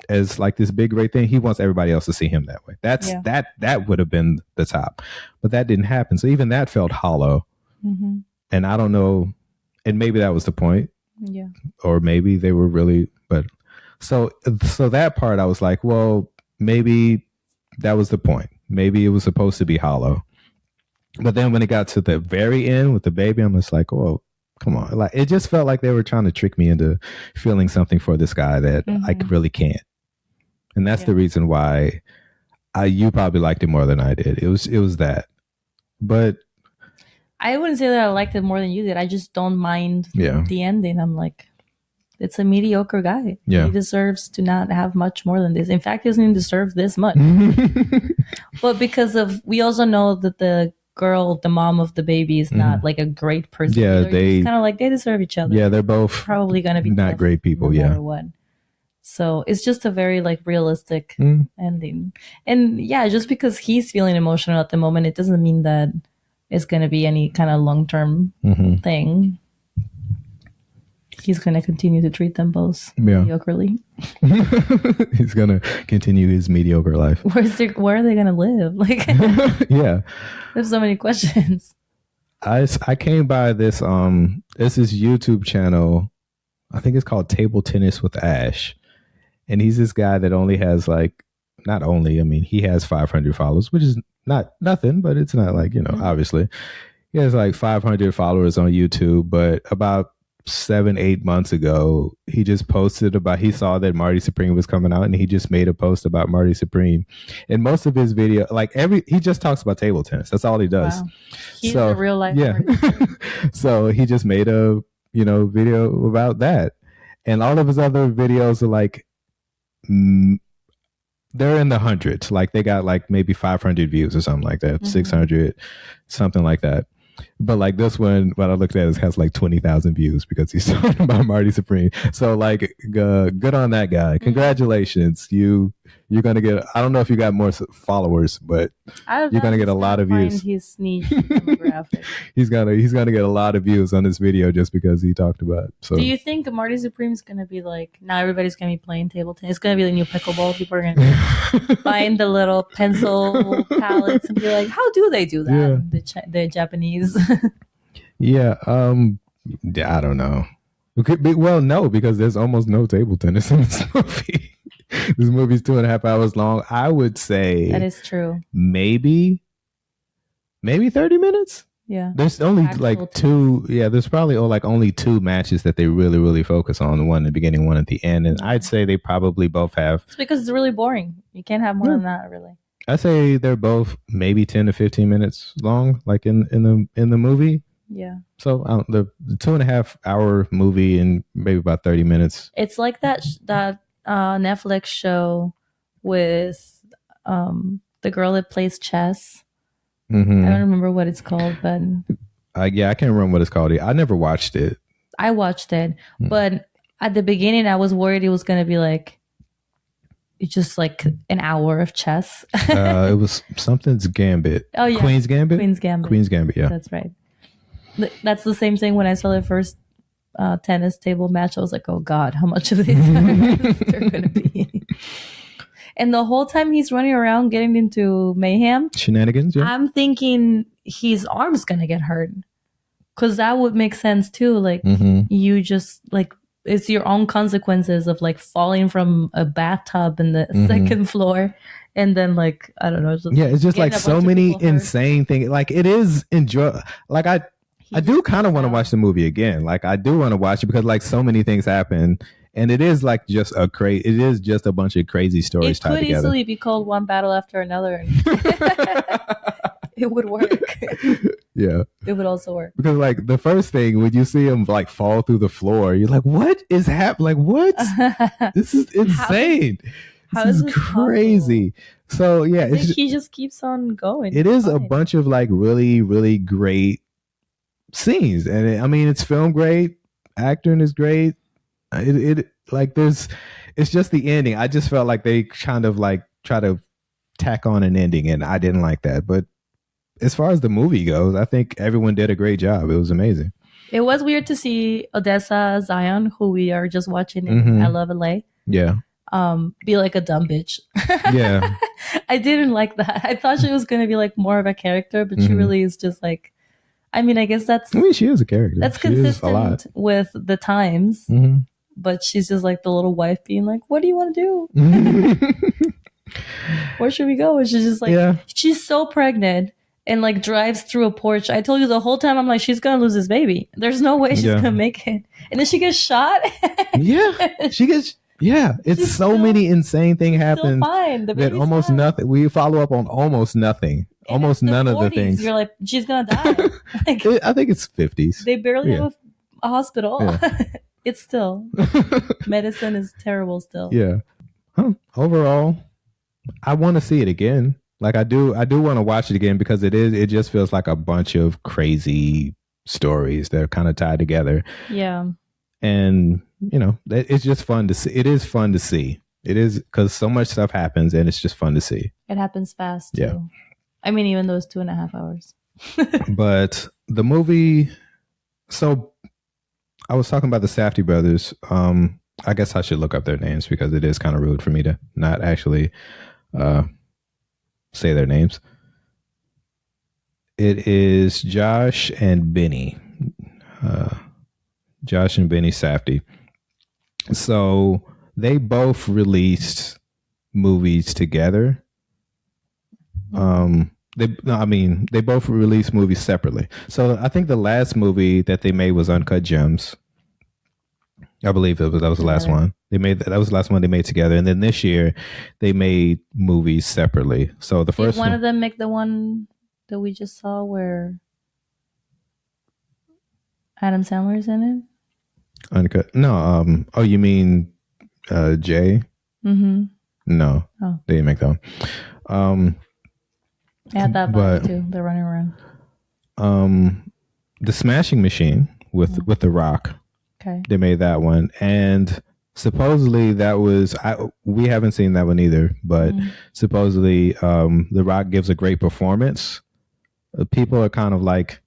[SPEAKER 1] as like this big great thing, he wants everybody else to see him that way. That would have been the top, but that didn't happen. So even that felt hollow. Mm-hmm. And I don't know, and maybe that was the point.
[SPEAKER 2] Yeah.
[SPEAKER 1] Or maybe they were really, but so that part I was like, well, maybe that was the point. Maybe it was supposed to be hollow. But then when it got to the very end with the baby, I'm just like, oh, come on. Like, it just felt like they were trying to trick me into feeling something for this guy that I really can't. And that's the reason why you probably liked it more than I did. It was that. But
[SPEAKER 2] I wouldn't say that I liked it more than you did. I just don't mind the ending. I'm like, it's a mediocre guy.
[SPEAKER 1] Yeah.
[SPEAKER 2] He deserves to not have much more than this. In fact, he doesn't even deserve this much. But because we also know that the girl, the mom of the baby, is not like a great person.
[SPEAKER 1] Yeah,
[SPEAKER 2] they kind of like, they deserve each other.
[SPEAKER 1] Yeah, they're both
[SPEAKER 2] probably going to be
[SPEAKER 1] not great people.
[SPEAKER 2] No matter what. So it's just a very like realistic ending. And yeah, just because he's feeling emotional at the moment, it doesn't mean that it's going to be any kind of long-term thing. He's going to continue to treat them both mediocrely.
[SPEAKER 1] He's going to continue his mediocre life.
[SPEAKER 2] Where are they going to live? Like,
[SPEAKER 1] yeah,
[SPEAKER 2] there's so many questions.
[SPEAKER 1] I came by this this YouTube channel. I think it's called Table Tennis with Ash. And he's this guy that only has like, not only, I mean, he has 500 followers, which is not nothing, but it's not like, obviously. He has like 500 followers on YouTube, but about 7-8 months ago, he just posted he saw that Marty Supreme was coming out, and he just made a post about Marty Supreme. And most of his video, like he just talks about table tennis. That's all he does.
[SPEAKER 2] Wow. He's a real life
[SPEAKER 1] Marty. So he just made a, video about that. And all of his other videos are like, they're in the hundreds. Like they got like maybe 500 views or something like that, 600, something like that. But like this one, what I looked at, it has like 20,000 views because he's talking about Marty Supreme. So like, good on that guy. Congratulations. You're going to get, I don't know if you got more followers, but you're going to get a lot of views.
[SPEAKER 2] His niche demographic.
[SPEAKER 1] he's going to get a lot of views on this video just because he talked about it. So
[SPEAKER 2] do you think Marty Supreme's going to be like, now everybody's going to be playing table tennis? It's going to be the new pickleball. People are going to be buying the little pencil palettes and be like, how do they do that? Yeah. The Japanese.
[SPEAKER 1] Yeah. I don't know. Well, no, because there's almost no table tennis in this movie. This movie's 2.5 hours long. I would say
[SPEAKER 2] that is true.
[SPEAKER 1] Maybe 30 minutes.
[SPEAKER 2] Yeah.
[SPEAKER 1] There's only like two. Yeah, there's probably only two matches that they really, really focus on. One in the beginning, one at the end. And I'd say they probably both have.
[SPEAKER 2] It's because it's really boring. You can't have more than that, really.
[SPEAKER 1] I'd say they're both maybe 10 to 15 minutes long, like in the movie.
[SPEAKER 2] Yeah.
[SPEAKER 1] So the 2.5 hour movie in maybe about 30 minutes.
[SPEAKER 2] It's like that Netflix show with the girl that plays chess. I don't remember what it's called, but
[SPEAKER 1] I can't remember what it's called. I never watched it.
[SPEAKER 2] I watched it, but at the beginning I was worried it was going to be like it's just like an hour of chess.
[SPEAKER 1] It was something's Gambit.
[SPEAKER 2] Oh yeah,
[SPEAKER 1] Queen's Gambit.
[SPEAKER 2] Queen's Gambit.
[SPEAKER 1] Yeah,
[SPEAKER 2] that's right. That's the same thing when I saw the first tennis table match. I was like, oh God, how much of this are going to be? And the whole time he's running around getting into mayhem.
[SPEAKER 1] Shenanigans, yeah.
[SPEAKER 2] I'm thinking his arm's going to get hurt. Because that would make sense too. Like you just like, it's your own consequences of like falling from a bathtub in the second floor. And then like, I don't know.
[SPEAKER 1] It's just like so many insane things. Like it is like I do kind of want to watch the movie again. Like I do want to watch it because like so many things happen, and it is like just it is just a bunch of crazy stories tied together.
[SPEAKER 2] It could easily be called One Battle After Another. it would work.
[SPEAKER 1] Yeah.
[SPEAKER 2] It would also work.
[SPEAKER 1] Because like the first thing when you see him like fall through the floor, you're like, what is happening? Like, what? This is insane.
[SPEAKER 2] How
[SPEAKER 1] this
[SPEAKER 2] is
[SPEAKER 1] is
[SPEAKER 2] this
[SPEAKER 1] crazy. So yeah,
[SPEAKER 2] he just keeps on going.
[SPEAKER 1] It is a bunch of like really, really great scenes. And I mean, it's filmed great. Acting is great. It like it's just the ending. I just felt like they kind of like try to tack on an ending, and I didn't like that. But as far as the movie goes, I think everyone did a great job. It was amazing.
[SPEAKER 2] It was weird to see Odessa Zion, who we are just watching in I Love LA.
[SPEAKER 1] Yeah.
[SPEAKER 2] Be like a dumb bitch.
[SPEAKER 1] Yeah.
[SPEAKER 2] I didn't like that. I thought she was going to be like more of a character, but she really is just like, I mean, I guess
[SPEAKER 1] she is a character.
[SPEAKER 2] That's consistent with the times, but she's just like the little wife being like, what do you want to do? Where should we go? And she's just like, she's so pregnant and like drives through a porch. I told you the whole time, I'm like, she's going to lose this baby. There's no way she's going to make it. And then she gets shot.
[SPEAKER 1] She gets... Yeah, it's so many insane things happen that almost nothing. We follow up on almost nothing, almost none 40s, of the things.
[SPEAKER 2] You're like, she's gonna die. Like,
[SPEAKER 1] I think it's 50s.
[SPEAKER 2] They barely have a hospital. Yeah. It's still medicine is terrible still.
[SPEAKER 1] Yeah. Overall, I want to see it again. Like I do want to watch it again because it just feels like a bunch of crazy stories that are kind of tied together.
[SPEAKER 2] Yeah.
[SPEAKER 1] And it's just fun to see. It is fun to see. It is because so much stuff happens and it's just fun to see.
[SPEAKER 2] It happens fast too. Yeah. I mean, even those 2.5 hours.
[SPEAKER 1] But the movie, so I was talking about the Safdie brothers. I guess I should look up their names because it is kind of rude for me to not actually say their names. It is Josh and Benny. Josh and Benny Safdie. So they both released movies together. They both released movies separately. So I think the last movie that they made was Uncut Gems. I believe that was the last one. That was the last one they made together. And then this year they made movies separately. So the first
[SPEAKER 2] one of them make the one that we just saw where Adam Sandler's in it?
[SPEAKER 1] Uncut. No. Oh, you mean Jay?
[SPEAKER 2] Mm-hmm.
[SPEAKER 1] No.
[SPEAKER 2] Oh.
[SPEAKER 1] They didn't make that one.
[SPEAKER 2] I had that vibe too. They're running around.
[SPEAKER 1] The Smashing Machine with The Rock.
[SPEAKER 2] Okay.
[SPEAKER 1] They made that one, and supposedly that was we haven't seen that one either, but supposedly The Rock gives a great performance. People are kind of like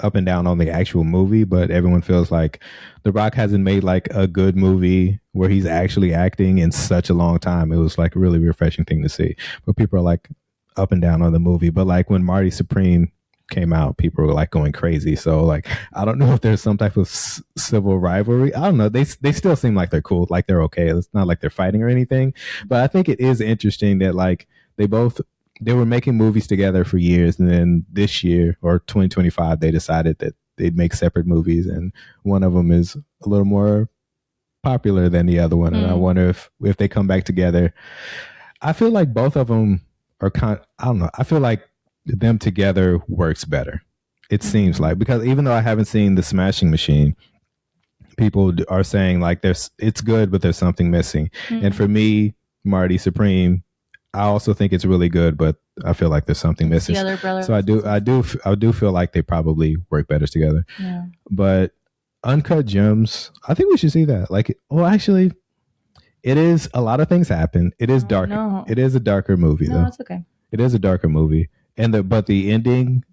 [SPEAKER 1] up and down on the actual movie, but everyone feels like The Rock hasn't made like a good movie where he's actually acting in such a long time. It was like a really refreshing thing to see. But people are like up and down on the movie. But like when Marty Supreme came out, people were like going crazy. So like I don't know if there's some type of civil rivalry. I don't know. They still seem like they're cool, like they're okay. It's not like they're fighting or anything. But I think it is interesting that like they were making movies together for years, and then this year or 2025 they decided that they'd make separate movies, and one of them is a little more popular than the other one. And I wonder if they come back together. I feel like both of them are I don't know. I feel like them together works better. It seems like, because even though I haven't seen The Smashing Machine, people are saying like it's good, but there's something missing. And for me, Marty Supreme, I also think it's really good, but I feel like there's something missing.
[SPEAKER 2] The other brother.
[SPEAKER 1] So I do feel like they probably work better together.
[SPEAKER 2] Yeah.
[SPEAKER 1] But Uncut Gems, I think we should see that. Like, well, actually, it is a lot of things happen. It is dark.
[SPEAKER 2] No.
[SPEAKER 1] It is a darker movie, though.
[SPEAKER 2] No, it's okay.
[SPEAKER 1] It is a darker movie, but the ending,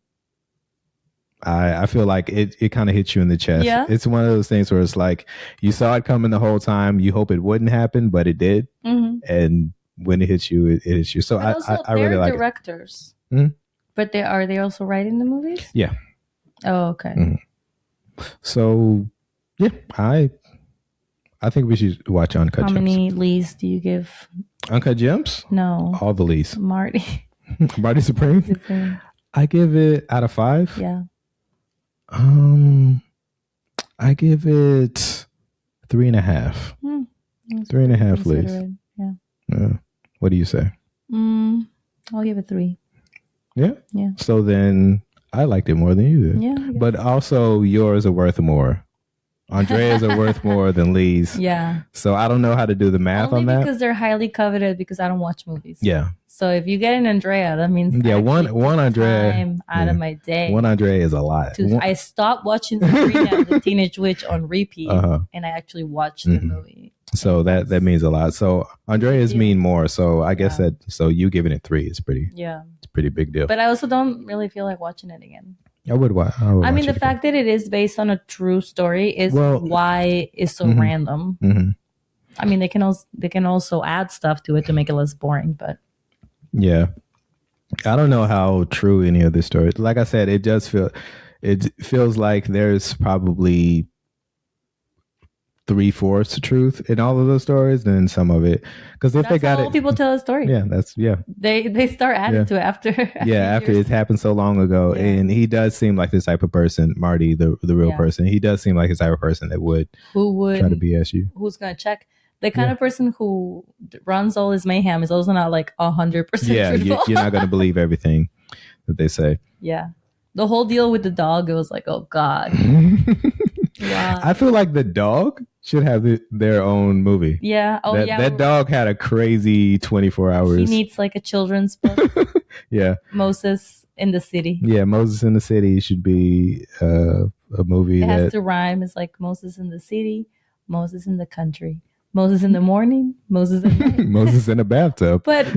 [SPEAKER 1] I feel like it kind of hits you in the chest.
[SPEAKER 2] Yeah.
[SPEAKER 1] It's one of those things where it's like you saw it coming the whole time. You hope it wouldn't happen, but it did. And when it hits you, it hits you. So I really like
[SPEAKER 2] directors.
[SPEAKER 1] it. Mm-hmm.
[SPEAKER 2] But are they also writing the movies?
[SPEAKER 1] Yeah.
[SPEAKER 2] Oh, okay.
[SPEAKER 1] So yeah, I think we should watch Uncut Gems.
[SPEAKER 2] How many Lees do you give?
[SPEAKER 1] Uncut Gems?
[SPEAKER 2] No.
[SPEAKER 1] All the Lees.
[SPEAKER 2] Marty.
[SPEAKER 1] Marty Supreme? I give it out of 5.
[SPEAKER 2] Yeah.
[SPEAKER 1] I give it 3.5. 3.5 Lees.
[SPEAKER 2] Yeah.
[SPEAKER 1] What do you say?
[SPEAKER 2] I'll give it 3.
[SPEAKER 1] Yeah.
[SPEAKER 2] Yeah.
[SPEAKER 1] So then I liked it more than you did.
[SPEAKER 2] Yeah.
[SPEAKER 1] But also yours are worth more. Andrea's are worth more than Lee's.
[SPEAKER 2] Yeah.
[SPEAKER 1] So I don't know how to do the math
[SPEAKER 2] Only
[SPEAKER 1] on that.
[SPEAKER 2] because they're highly coveted because I don't watch movies.
[SPEAKER 1] Yeah.
[SPEAKER 2] So if you get an Andrea, that means
[SPEAKER 1] one Andrea
[SPEAKER 2] time out of my day.
[SPEAKER 1] One Andrea is a lot.
[SPEAKER 2] I stopped watching Sabrina the Teenage Witch on repeat, and I actually watched the movie.
[SPEAKER 1] So that means a lot. So Andrea's mean more. So I guess that you giving it 3 is pretty.
[SPEAKER 2] Yeah,
[SPEAKER 1] it's a pretty big deal.
[SPEAKER 2] But I also don't really feel like watching it again.
[SPEAKER 1] I would watch.
[SPEAKER 2] I mean, the fact that it is based on a true story is why it's so random. Mm-hmm. I mean, they can also add stuff to it to make it less boring, but
[SPEAKER 1] yeah, I don't know how true any of this story. Like I said, it feels like there's probably 3/4 truth in all of those stories than some of it. Because if they got it,
[SPEAKER 2] people tell a story.
[SPEAKER 1] Yeah,
[SPEAKER 2] they start adding to it after
[SPEAKER 1] after it happened so long ago. Yeah. And he does seem like this type of person, Marty, the real person. He does seem like his type of person that would try to BS you.
[SPEAKER 2] Who's gonna check? The kind of person who runs all his mayhem is also not like 100% truthful.
[SPEAKER 1] You're not gonna believe everything that they say.
[SPEAKER 2] Yeah, the whole deal with the dog, it was like, oh God.
[SPEAKER 1] Wow. I feel like the dog should have their own movie.
[SPEAKER 2] Yeah. Oh,
[SPEAKER 1] that dog had a crazy 24 hours.
[SPEAKER 2] He needs like a children's book.
[SPEAKER 1] Yeah.
[SPEAKER 2] Moses in the City.
[SPEAKER 1] Yeah, Moses in the City should be a movie
[SPEAKER 2] that has to rhyme. It's like Moses in the city, Moses in the country, Moses in the morning, Moses at night.
[SPEAKER 1] Moses in a bathtub.
[SPEAKER 2] But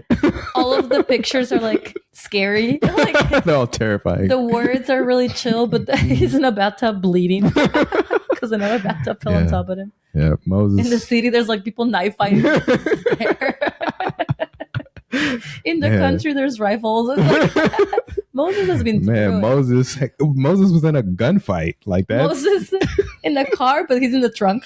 [SPEAKER 2] all of the pictures are like scary. Like,
[SPEAKER 1] they're all terrifying.
[SPEAKER 2] The words are really chill, but he's in a bathtub bleeding because another bathtub fell on top of him.
[SPEAKER 1] Yeah, Moses.
[SPEAKER 2] In the city, there's like people knife fighting. In the country, there's rifles. Like, Moses has been through
[SPEAKER 1] Moses was in a gunfight like that.
[SPEAKER 2] Moses in the car, but he's in the trunk.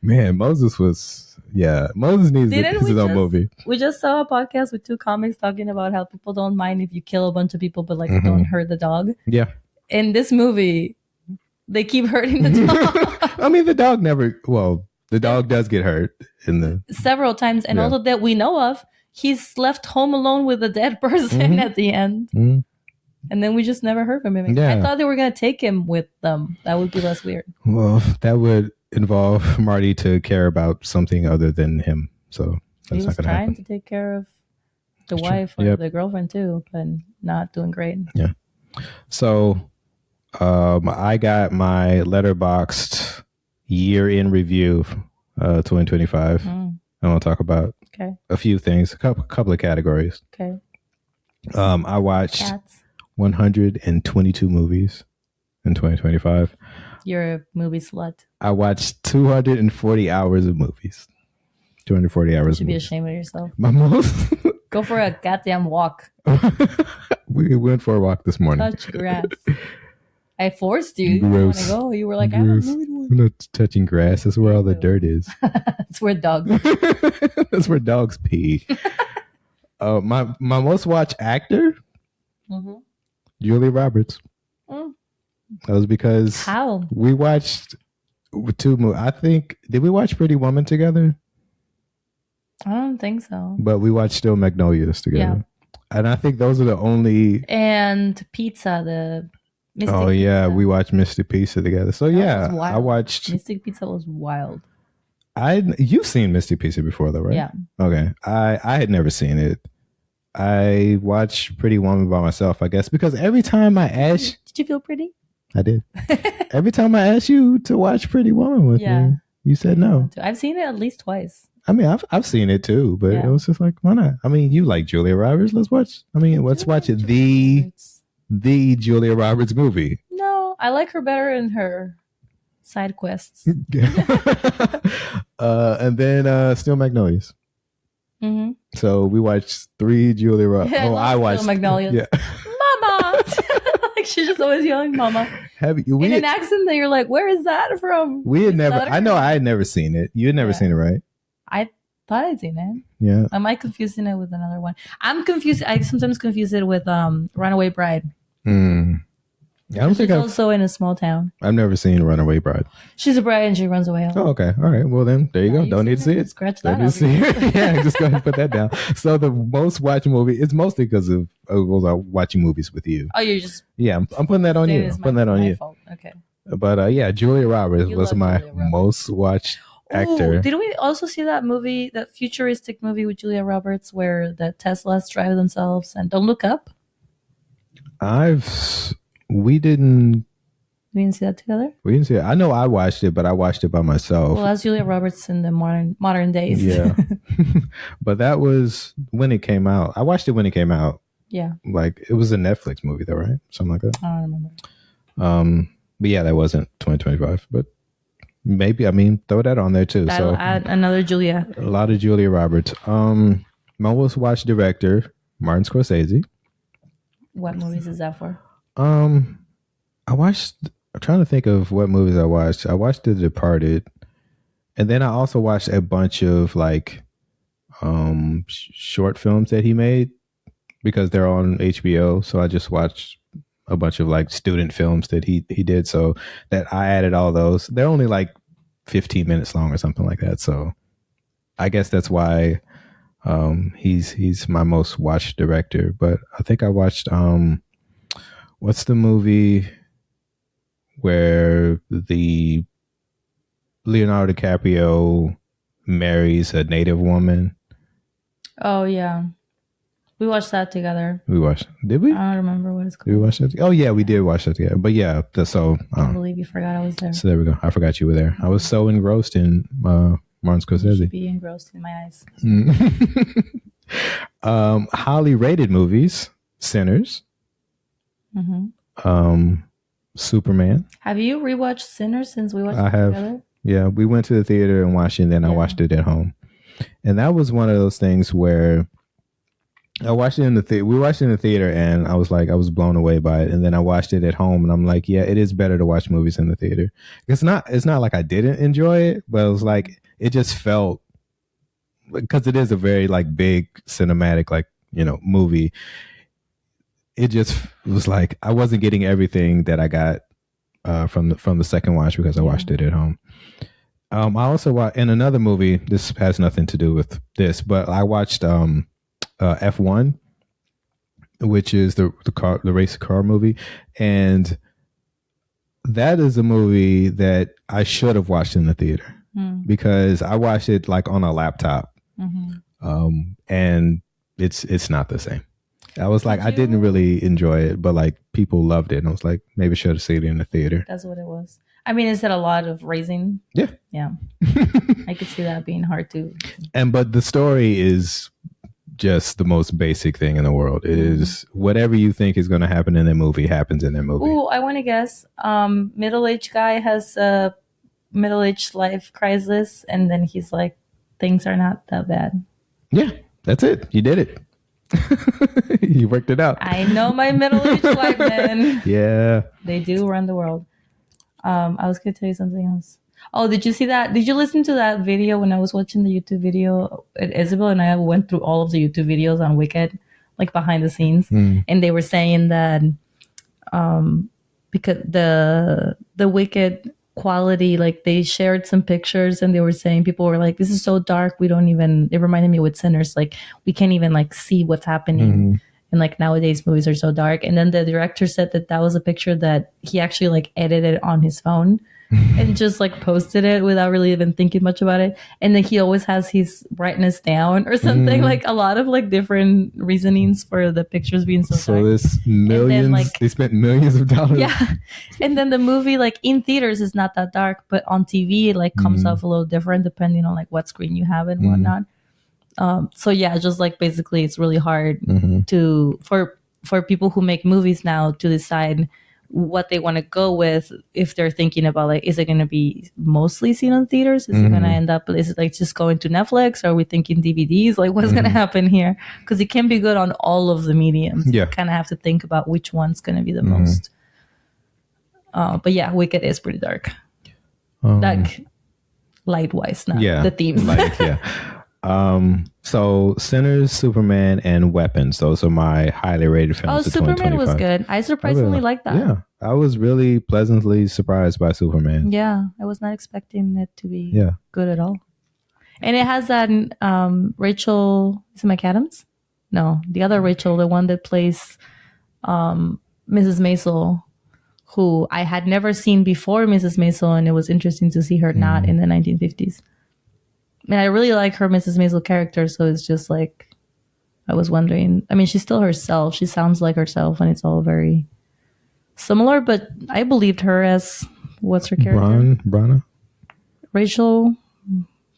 [SPEAKER 1] Man, Moses needs his own movie.
[SPEAKER 2] We just saw a podcast with 2 comics talking about how people don't mind if you kill a bunch of people, but like don't hurt the dog.
[SPEAKER 1] Yeah.
[SPEAKER 2] In this movie, they keep hurting the dog.
[SPEAKER 1] I mean, the dog the dog does get hurt
[SPEAKER 2] several times, and also that we know of, he's left home alone with a dead person at the end. Mm-hmm. And then we just never heard from him. Yeah. I thought they were going to take him with them. That would be less weird.
[SPEAKER 1] Well, that would involve Marty to care about something other than him. So
[SPEAKER 2] he was trying to take care of the wife or the girlfriend too, but not doing great.
[SPEAKER 1] Yeah. So I got my Letterboxd year in review 2025. I want to talk about a few things, a couple of categories.
[SPEAKER 2] Okay.
[SPEAKER 1] I watched 122 movies in 2025.
[SPEAKER 2] You're a movie slut.
[SPEAKER 1] I watched 240 hours of movies. 240 hours. You
[SPEAKER 2] should be ashamed of yourself.
[SPEAKER 1] My most.
[SPEAKER 2] Go for a goddamn walk.
[SPEAKER 1] We went for a walk this morning.
[SPEAKER 2] Touch grass. I forced you. You didn't want to go. You were like, I'm
[SPEAKER 1] not touching grass. That's where all the dirt is.
[SPEAKER 2] That's where dogs.
[SPEAKER 1] That's where dogs pee. My most watched actor, Julia Roberts. That was because we watched 2 movies. I think, did we watch Pretty Woman together?
[SPEAKER 2] I don't think so.
[SPEAKER 1] But we watched Still Magnolias together. Yeah. And I think those are the only.
[SPEAKER 2] And Pizza, the Mystic Pizza.
[SPEAKER 1] We watched Mystic Pizza together. So I watched.
[SPEAKER 2] Mystic Pizza was wild.
[SPEAKER 1] You've seen Mystic Pizza before though, right?
[SPEAKER 2] Yeah.
[SPEAKER 1] Okay. I had never seen it. I watched Pretty Woman by myself, I guess, because every time I asked.
[SPEAKER 2] Did you feel pretty?
[SPEAKER 1] I did. Every time I asked you to watch Pretty Woman with me, you said no.
[SPEAKER 2] I've seen it at least twice.
[SPEAKER 1] I mean, I've seen it too, but it was just like, why not? I mean, you like Julia Roberts. Let's watch it. The Julia Roberts movie.
[SPEAKER 2] No, I like her better in her side quests.
[SPEAKER 1] And then Still Magnolias.
[SPEAKER 2] Mm-hmm.
[SPEAKER 1] So we watched 3 Julia Roberts. I watched
[SPEAKER 2] Still Magnolias.
[SPEAKER 1] Yeah.
[SPEAKER 2] Mama. Like she's just always yelling "Mama" in an accent that you're like, where is that from?
[SPEAKER 1] We had never. I know I had never seen it. You had never seen it, right?
[SPEAKER 2] I thought I'd seen it.
[SPEAKER 1] Yeah.
[SPEAKER 2] Am I confusing it with another one? I'm confused. I sometimes confuse it with Runaway Bride.
[SPEAKER 1] I don't think
[SPEAKER 2] she's also in a small town.
[SPEAKER 1] I've never seen Runaway Bride.
[SPEAKER 2] She's a bride and she runs away.
[SPEAKER 1] Oh, okay. All right. Well, then there you go. Don't need to see it.
[SPEAKER 2] Scratch that.
[SPEAKER 1] Yeah, just go ahead and put that down. So the most watched movie, it's mostly because of watching movies with you.
[SPEAKER 2] Oh, you're just...
[SPEAKER 1] Yeah, I'm putting that on you. I'm putting that on you.
[SPEAKER 2] Fault. Okay.
[SPEAKER 1] But yeah, Julia Roberts was my most watched actor.
[SPEAKER 2] Did we also see that movie, that futuristic movie with Julia Roberts where the Teslas drive themselves and Don't Look Up?
[SPEAKER 1] We didn't
[SPEAKER 2] see that together?
[SPEAKER 1] We didn't see it. I know I watched it, but I watched it by myself.
[SPEAKER 2] Well, that's Julia Roberts in the modern days.
[SPEAKER 1] Yeah. But that was when it came out. I watched it when it came out.
[SPEAKER 2] Yeah.
[SPEAKER 1] Like, it was a Netflix movie though, right? Something like that.
[SPEAKER 2] I don't remember.
[SPEAKER 1] But yeah, that wasn't 2025. But maybe, throw that on there too.
[SPEAKER 2] That'll add another Julia.
[SPEAKER 1] A lot of Julia Roberts. My most watched director, Martin Scorsese.
[SPEAKER 2] What movies is that for?
[SPEAKER 1] I'm trying to think of what movies I watched. I watched The Departed, and then I also watched a bunch of like short films that he made because they're on HBO. So I just watched a bunch of like student films that he did. So that I added all those. They're only like 15 minutes long or something like that. So I guess that's why he's my most watched director. But I think I watched what's the movie where the Leonardo DiCaprio marries a native woman?
[SPEAKER 2] Oh yeah, we watched that together.
[SPEAKER 1] Did we?
[SPEAKER 2] I don't remember what it's called.
[SPEAKER 1] Did we watch that? Oh yeah, we did watch that together. But yeah, I
[SPEAKER 2] can't believe you forgot I was there.
[SPEAKER 1] So there we go. I forgot you were there. I was so engrossed in Martin Scorsese.
[SPEAKER 2] You should be engrossed in my eyes.
[SPEAKER 1] Highly rated movies: Sinners.
[SPEAKER 2] Mm-hmm.
[SPEAKER 1] Superman.
[SPEAKER 2] Have you rewatched Sinners since we watched it together?
[SPEAKER 1] Yeah, we went to the theater and watched it, and then I watched it at home. And that was one of those things where I watched it in the theater. We watched it in the theater, and I was blown away by it. And then I watched it at home, and I'm like, yeah, it is better to watch movies in the theater. It's not like I didn't enjoy it, but it was like, it just felt, because it is a very like big cinematic, like, movie. It just was like I wasn't getting everything that I got from the second watch because I watched it at home. I also watched in another movie. This has nothing to do with this, but I watched F1, which is the race car movie, and that is a movie that I should have watched in the theater because I watched it like on a laptop, and it's not the same. I was like, I didn't really enjoy it, but like people loved it. And I was like, maybe I should have seen it in the theater.
[SPEAKER 2] That's what it was. Is it a lot of raising?
[SPEAKER 1] Yeah.
[SPEAKER 2] Yeah. I could see that being hard too.
[SPEAKER 1] But the story is just the most basic thing in the world. It is whatever you think is going to happen in that movie happens in that movie.
[SPEAKER 2] Ooh, I want to guess. Middle-aged guy has a middle-aged life crisis. And then he's like, things are not that bad.
[SPEAKER 1] Yeah, that's it. You did it. You worked it out.
[SPEAKER 2] I know my middle-aged white men.
[SPEAKER 1] Yeah.
[SPEAKER 2] They do run the world. I was going to tell you something else. Oh, did you see that? Did you listen to that video when I was watching the YouTube video? Isabel and I went through all of the YouTube videos on Wicked, like behind the scenes. And they were saying that because the Wicked quality, like they shared some pictures and they were saying, people were like, this is so dark, we don't even, it reminded me with Sinners, like we can't even like see what's happening. And like nowadays movies are so dark. And then the director said that was a picture that he actually like edited on his phone and just like posted it without really even thinking much about it. And then he always has his brightness down or something, like a lot of like different reasonings for the pictures being so dark.
[SPEAKER 1] So this millions, then, like, they spent millions of dollars.
[SPEAKER 2] Yeah. And then the movie like in theaters is not that dark, but on TV it like comes off a little different depending on like what screen you have and whatnot. So yeah, just like basically it's really hard for people who make movies now to decide what they want to go with if they're thinking about like, is it going to be mostly seen on theaters? Is it going to end up, is it like just going to Netflix? Are we thinking DVDs? Like what's going to happen here? Because it can be good on all of the mediums.
[SPEAKER 1] Yeah.
[SPEAKER 2] You kind of have to think about which one's going to be the most. But yeah, Wicked is pretty dark. Like light wise, not the themes.
[SPEAKER 1] Light, yeah. So Sinners, Superman, and Weapons. Those are my highly rated films.
[SPEAKER 2] Oh, Superman was good. I surprisingly liked that.
[SPEAKER 1] Yeah, I was really pleasantly surprised by Superman.
[SPEAKER 2] Yeah, I was not expecting it to be good at all. And it has that Rachel, is it McAdams? No, the other Rachel, the one that plays Mrs. Maisel, who I had never seen before Mrs. Maisel, and it was interesting to see her not in the 1950s. And I really like her Mrs. Maisel character, so it's just like, I was wondering. I mean, she's still herself. She sounds like herself, and it's all very similar, but I believed her as, what's her character?
[SPEAKER 1] Brana?
[SPEAKER 2] Rachel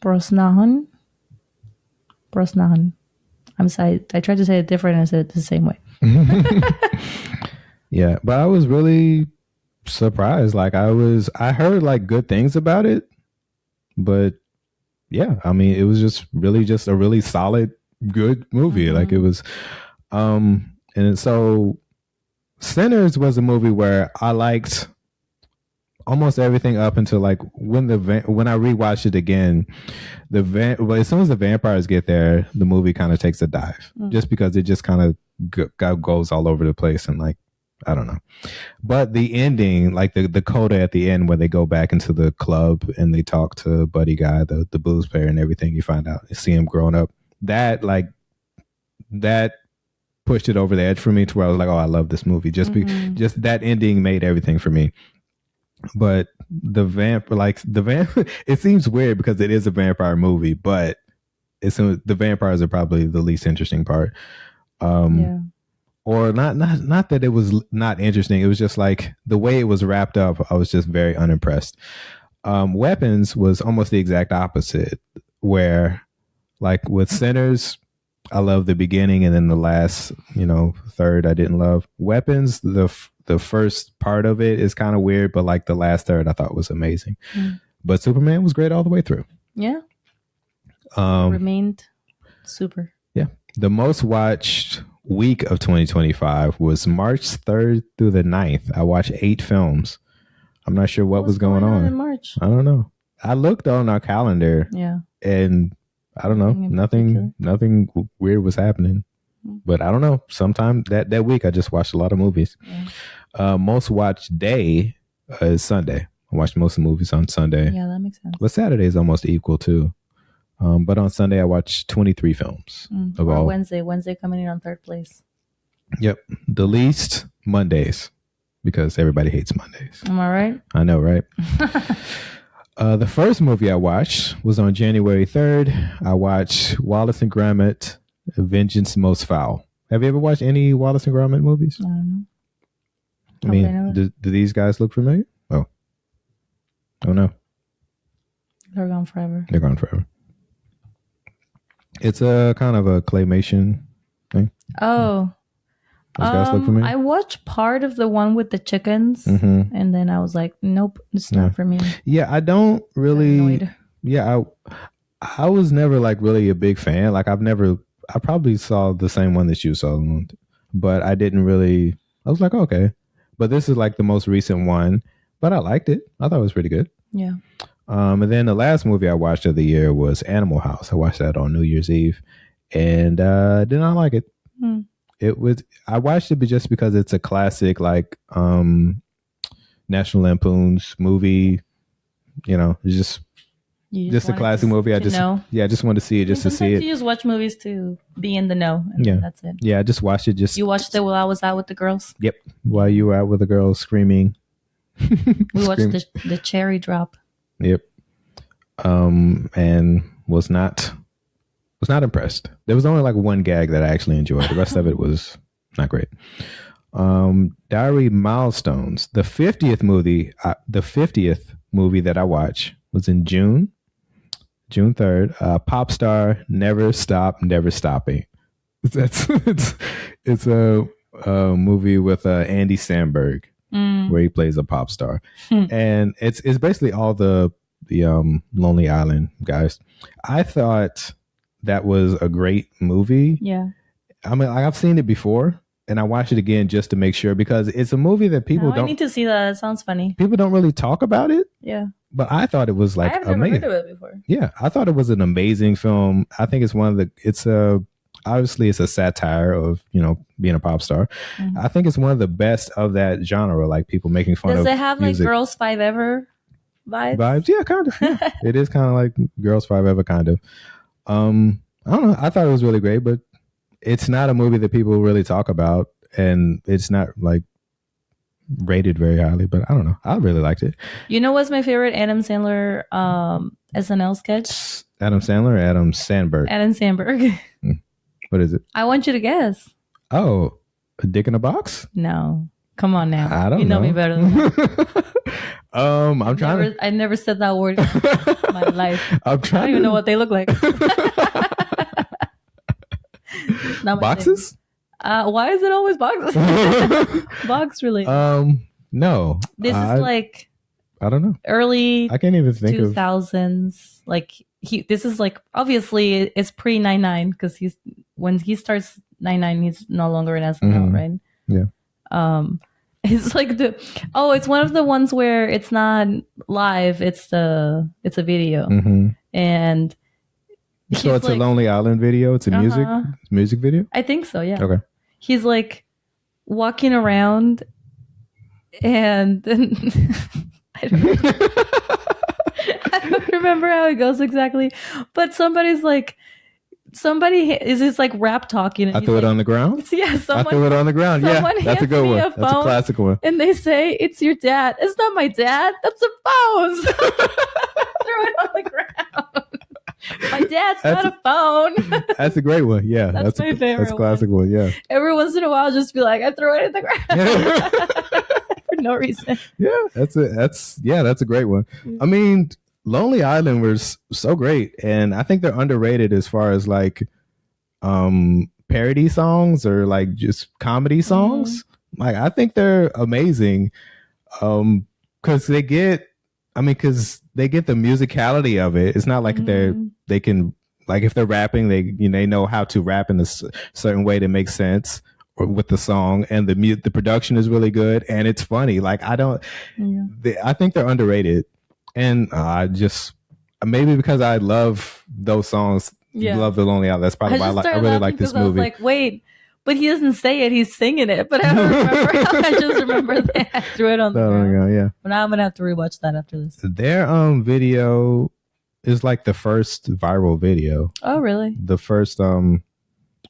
[SPEAKER 2] Brosnahan. I'm sorry. I tried to say it different and I said it the same way.
[SPEAKER 1] Yeah, but I was really surprised. Like I heard like good things about it, but yeah, I mean, it was just a really solid, good movie. Like it was, and so Sinners was a movie where I liked almost everything up until like when I rewatched it again, as soon as the vampires get there, the movie kind of takes a dive, just because it just kind of goes all over the place, and like, I don't know. But the ending, like the coda at the end where they go back into the club and they talk to Buddy Guy, the blues player, and everything, you find out, you see him growing up. That pushed it over the edge for me to where I was like, oh, I love this movie. Just that ending made everything for me. But it seems weird because it is a vampire movie, but the vampires are probably the least interesting part. Or not that it was not interesting. It was just like the way it was wrapped up, I was just very unimpressed. Weapons was almost the exact opposite, where like with Sinners, I love the beginning, and then the last, third I didn't love. Weapons, the first part of it is kind of weird, but like the last third I thought was amazing. But Superman was great all the way through.
[SPEAKER 2] Yeah. Remained super.
[SPEAKER 1] Yeah. The most watched week of 2025 was March 3rd through the 9th. I watched 8 films. I'm not sure what was going on
[SPEAKER 2] in March.
[SPEAKER 1] I don't know. I looked on our calendar.
[SPEAKER 2] Yeah.
[SPEAKER 1] And I don't know. Nothing weird was happening. But I don't know. Sometime that week I just watched a lot of movies. Yeah. Most watched day is Sunday. I watched most of the movies on Sunday.
[SPEAKER 2] Yeah, that makes sense.
[SPEAKER 1] But Saturday is almost equal too. But on Sunday, I watched 23 films.
[SPEAKER 2] Wednesday coming in on third place.
[SPEAKER 1] Yep. The least, Mondays, because everybody hates Mondays.
[SPEAKER 2] Am I right?
[SPEAKER 1] I know, right? The first movie I watched was on January 3rd. I watched Wallace and Gromit, Vengeance Most Foul. Have you ever watched any Wallace and Gromit movies?
[SPEAKER 2] I don't know.
[SPEAKER 1] I mean, do these guys look familiar? Oh no.
[SPEAKER 2] They're gone forever.
[SPEAKER 1] It's a kind of a claymation thing.
[SPEAKER 2] Oh.
[SPEAKER 1] Those guys look familiar?
[SPEAKER 2] I watched part of the one with the chickens, and then I was like, nope, it's not for me.
[SPEAKER 1] Yeah, I don't really. Yeah, I was never like really a big fan. Like I probably saw the same one that you saw, but I didn't really. I was like, okay, but this is like the most recent one, but I liked it. I thought it was pretty good.
[SPEAKER 2] Yeah.
[SPEAKER 1] And then the last movie I watched of the year was Animal House. I watched that on New Year's Eve, and did not like it. I watched it just because it's a classic, like National Lampoon's movie. Just a classic movie. I just wanted to see it just to see it.
[SPEAKER 2] You just watch movies to be in the know, and that's it.
[SPEAKER 1] Yeah, I just watched it. You
[SPEAKER 2] watched it while I was out with the girls.
[SPEAKER 1] Yep, while you were out with the girls screaming.
[SPEAKER 2] We watched the Cherry Drop.
[SPEAKER 1] Yep. And was not impressed. There was only like one gag that I actually enjoyed. The rest of it was not great. Diary Milestones. The 50th movie that I watched was in June 3rd. Pop Star, Never Stop, Never Stopping. It's a movie with Andy Samberg, where he plays a pop star, and it's basically all the Lonely Island guys. I thought that was a great movie.
[SPEAKER 2] Yeah.
[SPEAKER 1] I mean, I've seen it before, and I watched it again just to make sure because it's a movie that people
[SPEAKER 2] I need to see that. It sounds funny.
[SPEAKER 1] People don't really talk about it.
[SPEAKER 2] Yeah.
[SPEAKER 1] But I thought it was like
[SPEAKER 2] I have
[SPEAKER 1] amazing.
[SPEAKER 2] never heard of it before.
[SPEAKER 1] Yeah, I thought it was an amazing film. I think it's obviously it's a satire of, being a pop star. Mm-hmm. I think it's one of the best of that genre, like people making fun of.
[SPEAKER 2] Does it have
[SPEAKER 1] music.
[SPEAKER 2] Like Girls Five Ever vibes?
[SPEAKER 1] Yeah, kind of. Yeah. It is kind of like Girls Five Ever, kind of. I don't know. I thought it was really great, but it's not a movie that people really talk about, and it's not like rated very highly, but I don't know. I really liked it.
[SPEAKER 2] You know what's my favorite Adam Sandler SNL sketch?
[SPEAKER 1] Adam Sandler or Adam Sandberg?
[SPEAKER 2] Adam Sandberg.
[SPEAKER 1] What is it?
[SPEAKER 2] I want you to guess.
[SPEAKER 1] Oh, a dick in a box?
[SPEAKER 2] No. Come on now.
[SPEAKER 1] I don't know.
[SPEAKER 2] You know me better than that.
[SPEAKER 1] I'm trying
[SPEAKER 2] I never said that word in my life. I don't even know what they look like.
[SPEAKER 1] Boxes?
[SPEAKER 2] Why is it always boxes? Box related.
[SPEAKER 1] No.
[SPEAKER 2] This is like
[SPEAKER 1] I don't know.
[SPEAKER 2] Early
[SPEAKER 1] I can't even think
[SPEAKER 2] 2000s. Like this is like obviously it's pre 99 because when he starts 99 he's no longer in SNL, right?
[SPEAKER 1] Yeah.
[SPEAKER 2] It's like it's one of the ones where it's not live, it's a video.
[SPEAKER 1] Mm-hmm.
[SPEAKER 2] And
[SPEAKER 1] so it's like, a Lonely Island video. It's a music video.
[SPEAKER 2] I think so. Yeah.
[SPEAKER 1] Okay.
[SPEAKER 2] He's like walking around, and then I don't remember how it goes exactly, but somebody is just like rap talking.
[SPEAKER 1] I threw it on the ground.
[SPEAKER 2] Yeah,
[SPEAKER 1] I threw it on the ground. Yeah, that's a good one. That's a classic one.
[SPEAKER 2] And they say, "It's your dad." It's not my dad. That's a phone. Threw it on the ground. My dad's not a phone.
[SPEAKER 1] That's a great one. Yeah,
[SPEAKER 2] that's my favorite.
[SPEAKER 1] That's a classic one. Yeah.
[SPEAKER 2] Every once in a while, just be like, I throw it in the ground for no reason.
[SPEAKER 1] Yeah, that's a great one. I mean, Lonely Island was so great, and I think they're underrated as far as like parody songs or like just comedy songs. Like I think they're amazing because they get the musicality of it. It's not like they can, like if they're rapping, they know how to rap in a certain way to make sense or with the song, and the production is really good and it's funny. Like I think they're underrated, and I just maybe because I love those songs, love the Lonely Island. That's probably why I really like this movie.
[SPEAKER 2] I was like, wait. But he doesn't say it; he's singing it. But I don't remember. I just remember that I threw it on the ground.
[SPEAKER 1] Yeah.
[SPEAKER 2] But now I'm gonna have to rewatch that after this.
[SPEAKER 1] Their video is like the first viral video.
[SPEAKER 2] Oh, really?
[SPEAKER 1] The first what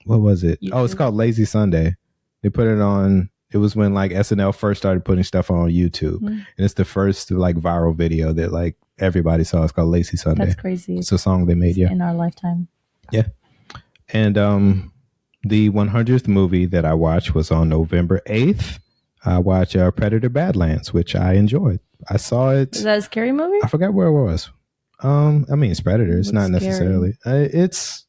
[SPEAKER 1] was it? YouTube? Oh, it's called Lazy Sunday. They put it on. It was when like SNL first started putting stuff on YouTube, and it's the first like viral video that like everybody saw. It's called Lazy Sunday.
[SPEAKER 2] That's crazy.
[SPEAKER 1] It's a song they made.
[SPEAKER 2] In our lifetime.
[SPEAKER 1] Yeah, and the 100th movie that I watched was on November 8th. I watched Predator Badlands, which I enjoyed. I saw it.
[SPEAKER 2] Is that a scary movie?
[SPEAKER 1] I forgot where it was. I mean, it's Predator. It's not necessarily. It's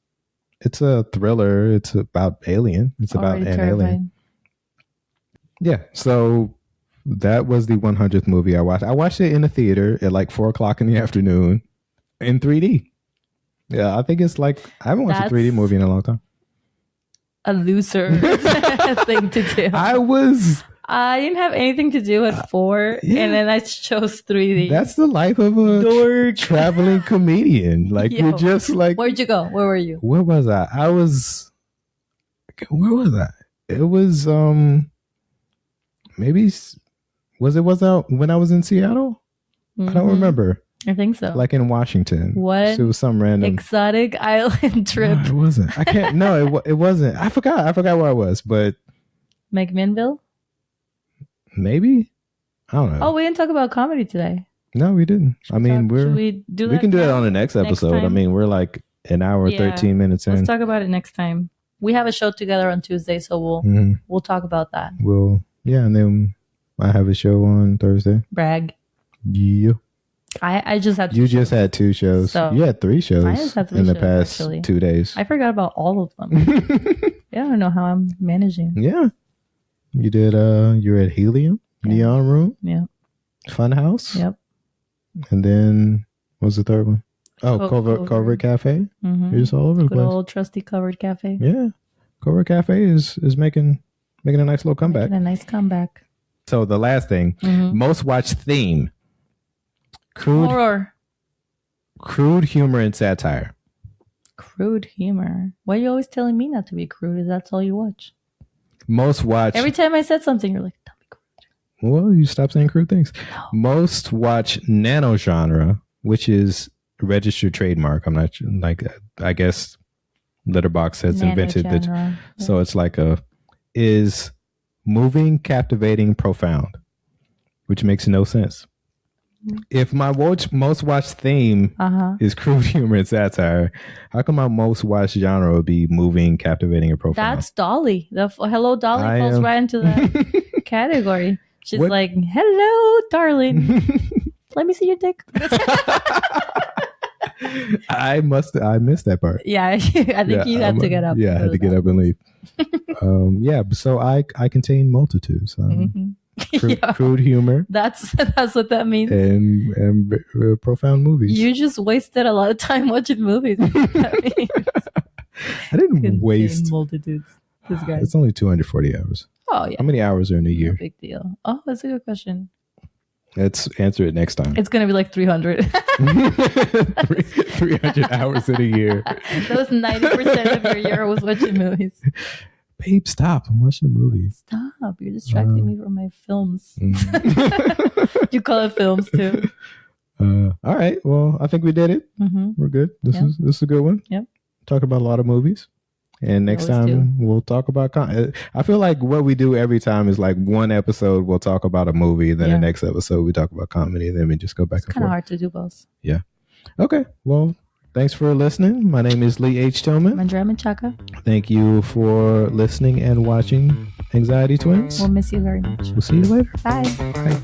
[SPEAKER 1] a thriller. It's about alien. It's about an alien. Yeah. So that was the 100th movie I watched. I watched it in a theater at like 4:00 in the afternoon in 3D. Yeah, I think it's like I haven't watched a 3D movie in a long time.
[SPEAKER 2] A loser thing to do. I didn't have anything to do at 4, and then I chose 3D.
[SPEAKER 1] That's the life of a traveling comedian. Like you're just like.
[SPEAKER 2] Where'd you go? Where were you?
[SPEAKER 1] Where was I? Where was I? It was maybe was it when I was in Seattle? I don't remember.
[SPEAKER 2] I think so.
[SPEAKER 1] Like in Washington.
[SPEAKER 2] What?
[SPEAKER 1] It was some random
[SPEAKER 2] exotic island trip.
[SPEAKER 1] No, it wasn't. I can't. No, it wasn't. I forgot where I was, but
[SPEAKER 2] McMinnville?
[SPEAKER 1] Maybe. I don't know.
[SPEAKER 2] Oh, we didn't talk about comedy today.
[SPEAKER 1] No, we didn't. I mean,
[SPEAKER 2] we can
[SPEAKER 1] do that on the next episode. I mean, we're like an hour, 13 minutes in.
[SPEAKER 2] Let's talk about it next time. We have a show together on Tuesday, so we'll talk about that.
[SPEAKER 1] And then I have a show on Thursday.
[SPEAKER 2] Brag.
[SPEAKER 1] Yeah.
[SPEAKER 2] I just had
[SPEAKER 1] 2 You just had 2 shows. So you had 3 shows I just had 3 in the past 2 days.
[SPEAKER 2] I forgot about all of them. I don't know how I'm managing.
[SPEAKER 1] Yeah. You did you're at Helium, Neon Room.
[SPEAKER 2] Yeah.
[SPEAKER 1] Funhouse.
[SPEAKER 2] Yep.
[SPEAKER 1] And then what was the third one? Oh, Covered Cafe. You're just all over the place.
[SPEAKER 2] Good old trusty Covered Cafe.
[SPEAKER 1] Yeah. Covered Cafe is making Making a nice little comeback.
[SPEAKER 2] Making a nice comeback.
[SPEAKER 1] So the last thing, most watched theme.
[SPEAKER 2] Horror.
[SPEAKER 1] Crude humor and satire.
[SPEAKER 2] Crude humor. Why are you always telling me not to be crude? Is that's all you watch?
[SPEAKER 1] Most watched.
[SPEAKER 2] Every time I said something, you're like, don't be crude.
[SPEAKER 1] Well, you stop saying crude things.
[SPEAKER 2] No.
[SPEAKER 1] Most watched nano genre, which is a registered trademark. I'm not sure, like, I guess Letterboxd has invented it. So it's like is moving, captivating, profound, which makes no sense. If my most watched theme is crude humor and satire, how come my most watched genre would be moving, captivating, and profound?
[SPEAKER 2] That's Dolly. The Hello Dolly falls right into that category. She's like, hello, darling. Let me see your dick.
[SPEAKER 1] I missed that part.
[SPEAKER 2] Yeah, I think you had to get up.
[SPEAKER 1] Yeah, I had to get up and leave. So I contain multitudes. Crude humor.
[SPEAKER 2] That's what that means.
[SPEAKER 1] And profound movies.
[SPEAKER 2] You just wasted a lot of time watching movies.
[SPEAKER 1] I didn't waste
[SPEAKER 2] multitudes. This guy.
[SPEAKER 1] It's only 240 hours.
[SPEAKER 2] Oh yeah.
[SPEAKER 1] How many hours are in a year?
[SPEAKER 2] No big deal. Oh, that's a good question.
[SPEAKER 1] Let's answer it next time.
[SPEAKER 2] It's gonna be like 300.
[SPEAKER 1] 300 hours in a year.
[SPEAKER 2] That was 90% of your year was watching movies.
[SPEAKER 1] Babe, stop. I'm watching a movie.
[SPEAKER 2] Stop. You're distracting me from my films. You call it films too.
[SPEAKER 1] All right. Well, I think we did it. We're good. This is a good one.
[SPEAKER 2] Yep.
[SPEAKER 1] Talk about a lot of movies. And next time we'll talk about I feel like what we do every time is like one episode we'll talk about a movie, then the next episode we talk about comedy, and then we just go back and forth. It's kind
[SPEAKER 2] of hard to do both.
[SPEAKER 1] Yeah. Okay. Well, thanks for listening. My name is Lee H. Tillman.
[SPEAKER 2] I'm Andrea Menchaca.
[SPEAKER 1] Thank you for listening and watching Anxiety Twins.
[SPEAKER 2] We'll miss you very much.
[SPEAKER 1] We'll see you later.
[SPEAKER 2] Bye.
[SPEAKER 1] Bye.